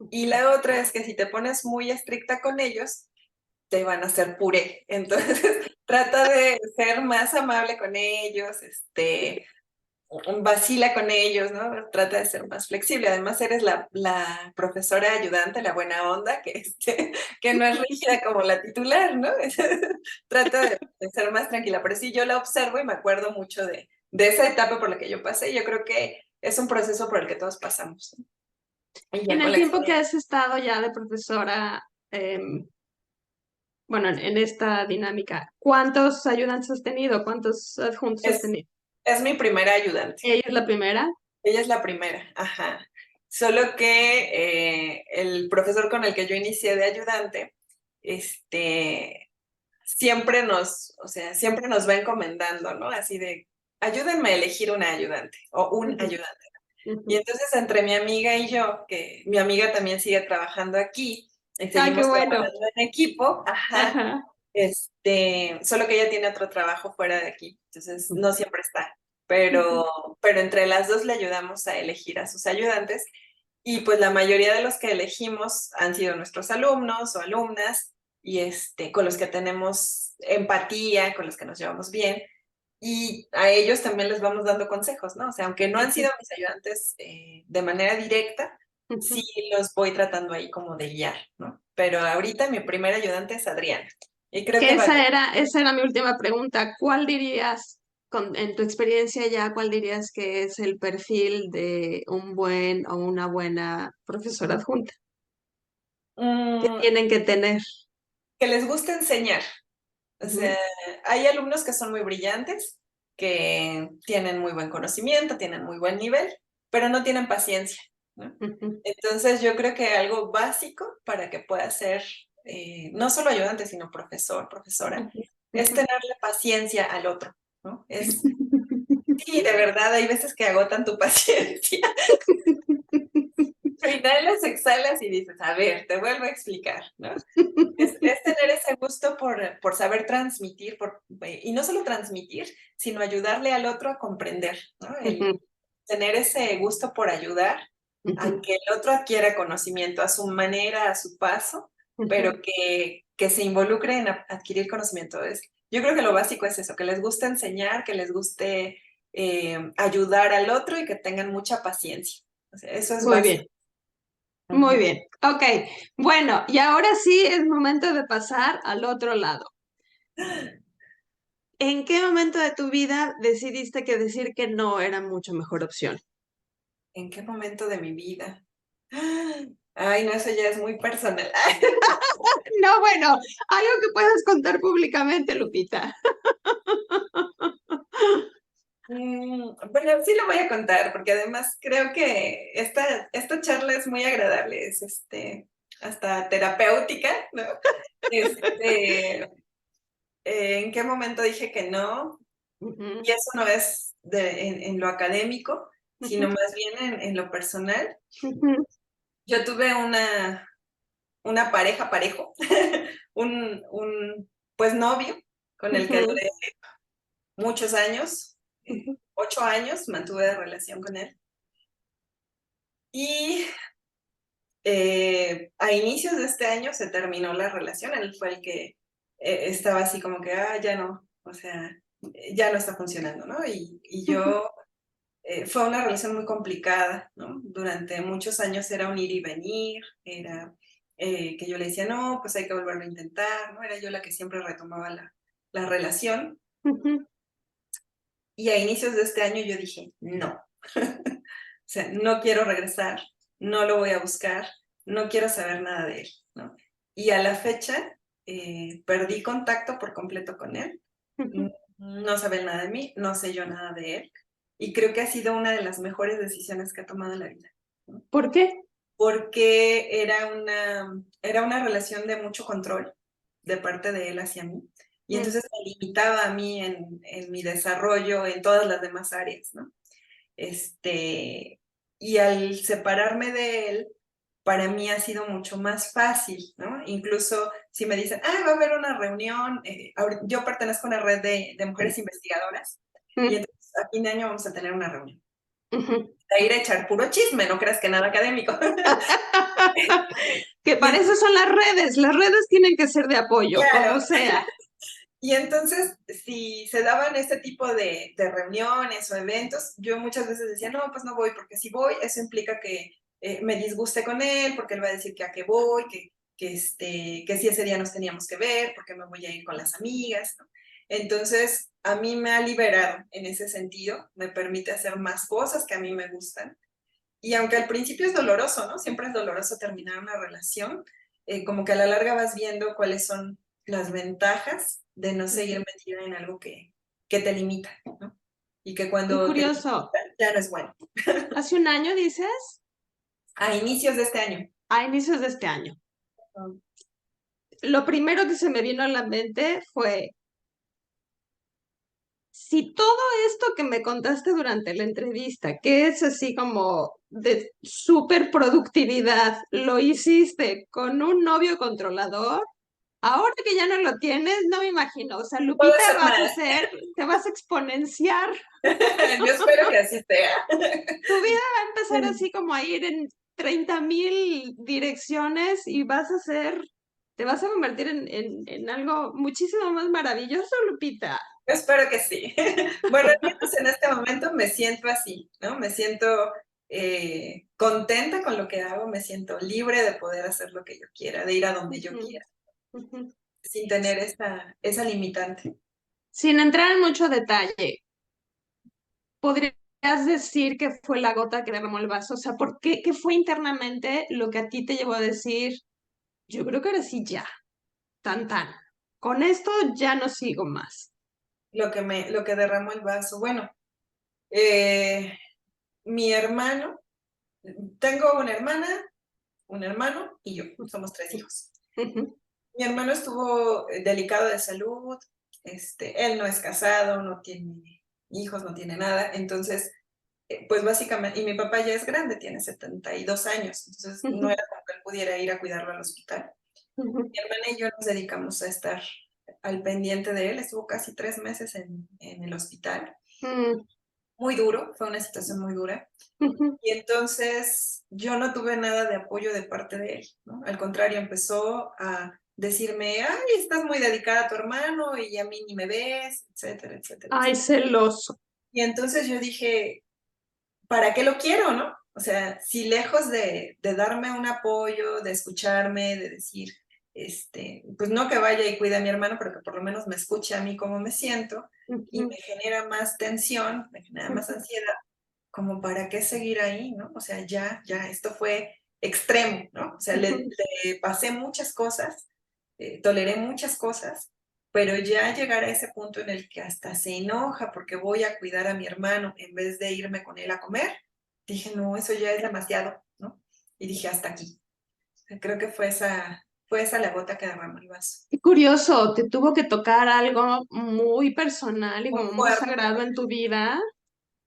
Y ujú, la otra es que si te pones muy estricta con ellos, te van a hacer puré. Entonces, trata de ser más amable con ellos, vacila con ellos, ¿no? Trata de ser más flexible. Además, eres la profesora ayudante, la buena onda, que no es rígida como la titular, ¿no? Trata de ser más tranquila. Pero sí, yo la observo y me acuerdo mucho de esa etapa por la que yo pasé. Yo creo que es un proceso por el que todos pasamos, ¿no? Y ya En con el la tiempo que experiencia. has estado ya de profesora, bueno, en esta dinámica, ¿cuántos ayudantes has tenido? ¿Cuántos adjuntos has Es, tenido? es mi primera ayudante. ¿Ella es la primera? Ella es la primera, ajá. Solo que el profesor con el que yo inicié de ayudante, o sea, siempre nos va encomendando, ¿no? Así de, ayúdenme a elegir una ayudante o un Ujú, ayudante. Y ujú. entonces entre mi amiga y yo, que mi amiga también sigue trabajando aquí, y Ah, qué seguimos bueno. trabajando en equipo, ajá, Ajá. solo que ella tiene otro trabajo fuera de aquí, entonces no Ujú, siempre está, ujú, pero entre las dos le ayudamos a elegir a sus ayudantes y pues la mayoría de los que elegimos han sido nuestros alumnos o alumnas y con los que tenemos empatía, con los que nos llevamos bien y a ellos también les vamos dando consejos, ¿no? O sea, aunque no han ujú, sido mis ayudantes de manera directa, sí ujú. los voy tratando ahí como de guiar, ¿no? Pero ahorita mi primer ayudante es Adriana y creo Que que va bien. esa era mi última pregunta. ¿Cuál dirías, en tu experiencia ya, cuál dirías que es el perfil de un buen o una buena profesora adjunta? ¿Qué Mm, tienen que tener? que les gusta enseñar. O sea, Ujú, hay alumnos que son muy brillantes, que tienen muy buen conocimiento, tienen muy buen nivel, pero no tienen paciencia, ¿no? ujú, Entonces, yo creo que algo básico para que pueda ser no solo ayudante, sino profesor, profesora, ujú, es ujú. tenerle paciencia al otro, ¿no? Sí, de verdad, hay veces que agotan tu paciencia. Inhalas, exhalas y dices, a ver, te vuelvo a explicar, ¿no? Es tener ese gusto por saber transmitir, y no solo transmitir, sino ayudarle al otro a comprender, ¿no? El Ujú, tener ese gusto por ayudar, ujú, aunque el otro adquiera conocimiento a su manera, a su paso, ujú. pero que se involucre en adquirir conocimiento. Yo creo que lo básico es eso, que les guste enseñar, que les guste ayudar al otro y que tengan mucha paciencia. O sea, eso es Muy bien, básico. muy Ujú. bien. Ok, bueno, y ahora sí es momento de pasar al otro lado. ¿En qué momento de tu vida decidiste que decir que no era mucho mejor opción? ¿En qué momento de mi vida? Ay, no, eso ya es muy personal. No, bueno, algo que puedas contar públicamente, Lupita. Bueno, sí lo voy a contar, porque además creo que esta charla es muy agradable, es hasta terapéutica, ¿no? Este, ¿En qué momento dije que no? Ujú, Y eso no es en lo académico, sino ujú, más bien en lo personal. ujú, Yo tuve una pareja parejo, pues novio, con el que ujú, duré muchos años, ujú, 8 años mantuve de relación con él. Y a inicios de este año se terminó la relación, él fue el que estaba así como que, ya no, o sea, ya no está funcionando, ¿no? Y ujú, yo, fue una relación muy complicada, ¿no? Durante muchos años era un ir y venir, era que yo le decía, no, pues hay que volverlo a intentar, ¿no? Era yo la que siempre retomaba la relación. ujú. Y a inicios de este año yo dije, no, o sea, no quiero regresar, no lo voy a buscar, no quiero saber nada de él, ¿no? Y a la fecha perdí contacto por completo con él, Ujú. no sabe nada de mí, no sé yo nada de él, y creo que ha sido una de las mejores decisiones que ha tomado en la vida, ¿no? ¿Por qué? Porque era una relación de mucho control de parte de él hacia mí, y Mm, entonces me limitaba a mí en mi desarrollo en todas las demás áreas, ¿no? Y al separarme de él, para mí ha sido mucho más fácil, ¿no? Incluso si me dicen, va a haber una reunión, yo pertenezco a una red de mujeres investigadoras, y mm, entonces a fin de año vamos a tener una reunión. ujú. A ir a echar puro chisme, no creas que nada académico. Que Y para eso son las redes tienen que ser de apoyo, como claro, sea. y entonces, si se daban este tipo de reuniones o eventos, yo muchas veces decía, no, pues no voy, porque si voy, eso implica que me disguste con él, porque él va a decir que a qué voy, que si ese día nos teníamos que ver, porque me voy a ir con las amigas, ¿no? Entonces, a mí me ha liberado en ese sentido, me permite hacer más cosas que a mí me gustan. Y aunque al principio es doloroso, ¿no? Siempre es doloroso terminar una relación, como que a la larga vas viendo cuáles son las ventajas de no seguir metida en algo que te limita, ¿no? Y que Qué cuando te limita curioso. ya no es bueno. Hace un año, dices, A inicios de este año. a inicios de este año. Lo primero que se me vino a la mente fue, si todo esto que me contaste durante la entrevista, que es así como de súper productividad, lo hiciste con un novio controlador, ahora que ya no lo tienes, no me imagino. O sea, Puedo Lupita, hacer vas a más. ser, te vas a exponenciar. Yo espero que así sea. Tu vida va a empezar así como a ir en 30,000 direcciones y vas a ser, te vas a convertir en algo muchísimo más maravilloso, Lupita. Yo espero que sí. Bueno, al menos en este momento me siento así, ¿no? Me siento contenta con lo que hago, me siento libre de poder hacer lo que yo quiera, de ir a donde yo Ujú, quiera, ujú. sin tener esa limitante. Sin entrar en mucho detalle, ¿podrías decir que fue la gota que derramó el vaso? O sea, ¿qué fue internamente lo que a ti te llevó a decir, yo creo que ahora sí ya, tan tan, con esto ya no sigo más? Lo que derramó el vaso. Bueno, eh, mi hermano, tengo una hermana, un hermano y yo, somos 3 hijos. Ujú, Mi hermano estuvo delicado de salud, él no es casado, no tiene hijos, no tiene nada, entonces, pues básicamente, y mi papá ya es grande, tiene 72 años, entonces no ujú, era como que él pudiera ir a cuidarlo al hospital. ujú. Mi hermana y yo nos dedicamos a estar al pendiente de él, estuvo casi 3 meses en el hospital, Mm, muy duro, fue una situación muy dura, ujú. y entonces yo no tuve nada de apoyo de parte de él, ¿no? Al contrario, empezó a decirme, ay, estás muy dedicada a tu hermano y a mí ni me ves, etcétera, etcétera, Ay, etcétera. celoso. Y entonces yo dije, ¿para qué lo quiero, no? O sea, si lejos de darme un apoyo, de escucharme, de decir, pues no que vaya y cuide a mi hermano, pero que por lo menos me escuche a mí cómo me siento y Ujú, me genera más tensión, me genera más ujú, ansiedad, como para qué seguir ahí, ¿no? O sea, ya, esto fue extremo, ¿no? O sea, le pasé muchas cosas, toleré muchas cosas, pero ya llegar a ese punto en el que hasta se enoja porque voy a cuidar a mi hermano en vez de irme con él a comer, dije, no, eso ya es demasiado, ¿no? Y dije, hasta aquí. Creo que fue esa la gota que derramó el vaso. Qué curioso, te tuvo que tocar algo muy personal y Muy como muy fuerte, sagrado en tu vida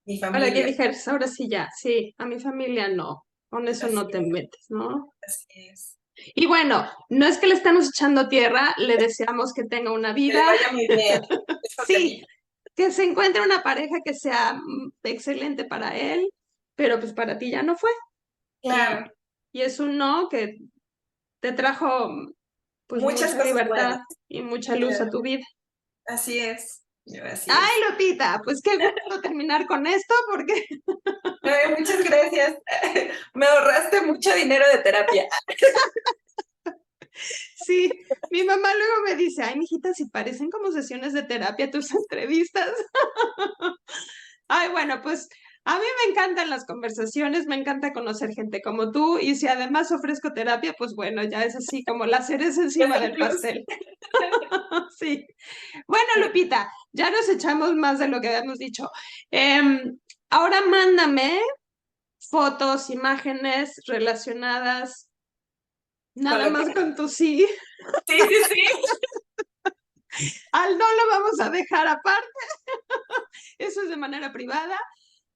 mi para que familia, dijeras, ahora sí ya, sí, a mi familia no, con eso así no te metes, ¿no? así es. Y bueno, no es que le estamos echando tierra, le deseamos que tenga una Que le vida, vaya muy bien, eso te sí, digo. que se encuentre una pareja que sea excelente para él, pero pues para ti ya no fue. Claro, Y es un no que te trajo pues muchas mucha cosas buenas, libertad y mucha luz a claro, tu vida. así es, así Ay, es. Lupita, pues qué gusto terminar con esto porque Ay, muchas gracias. Me ahorraste mucho dinero de terapia. sí, mi mamá luego me dice, ay, mijita, si parecen como sesiones de terapia tus entrevistas. Ay, bueno, pues a mí me encantan las conversaciones, me encanta conocer gente como tú y si además ofrezco terapia, pues bueno, ya es así como la cereza Es encima un del plus. pastel. Sí. Bueno, Lupita, ya nos echamos más de lo que habíamos dicho. Ahora mándame fotos, imágenes relacionadas Con nada lo que... más con tu sí. Sí, sí, sí. Al no lo vamos a dejar aparte. Eso es de manera privada.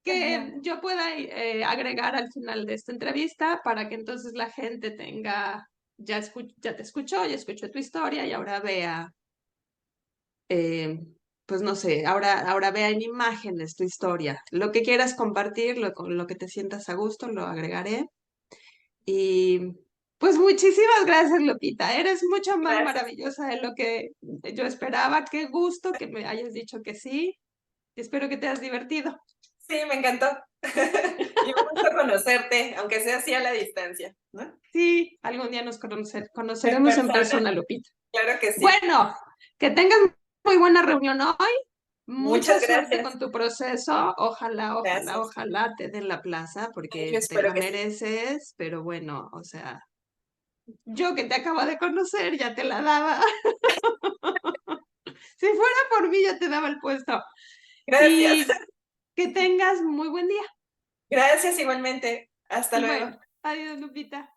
Que Ajá. yo pueda agregar al final de esta entrevista para que entonces la gente tenga, ya te escuchó, ya escuchó tu historia y ahora vea, eh, pues no sé, ahora vea en imágenes tu historia. Lo que quieras compartir, con lo que te sientas a gusto, lo agregaré. Y pues muchísimas gracias, Lupita. Eres mucho más Gracias. maravillosa de lo que yo esperaba. Qué gusto que me hayas dicho que sí. Espero que te hayas divertido. Sí, me encantó. Y un gusto conocerte, aunque sea así a la distancia, ¿no? Sí, algún día nos En conoceremos en persona, persona, Lupita. claro que sí. Bueno, que tengas muy buena reunión hoy. Mucha Muchas suerte gracias. con tu proceso. Ojalá, ojalá, Gracias. ojalá te den la plaza Yo porque te espero la que sí. mereces, pero bueno, o sea, yo que te acabo de conocer ya te la daba. Si fuera por mí ya te daba el puesto. Gracias. Y que tengas muy buen día. Gracias igualmente. Hasta luego. Bueno, adiós, Lupita.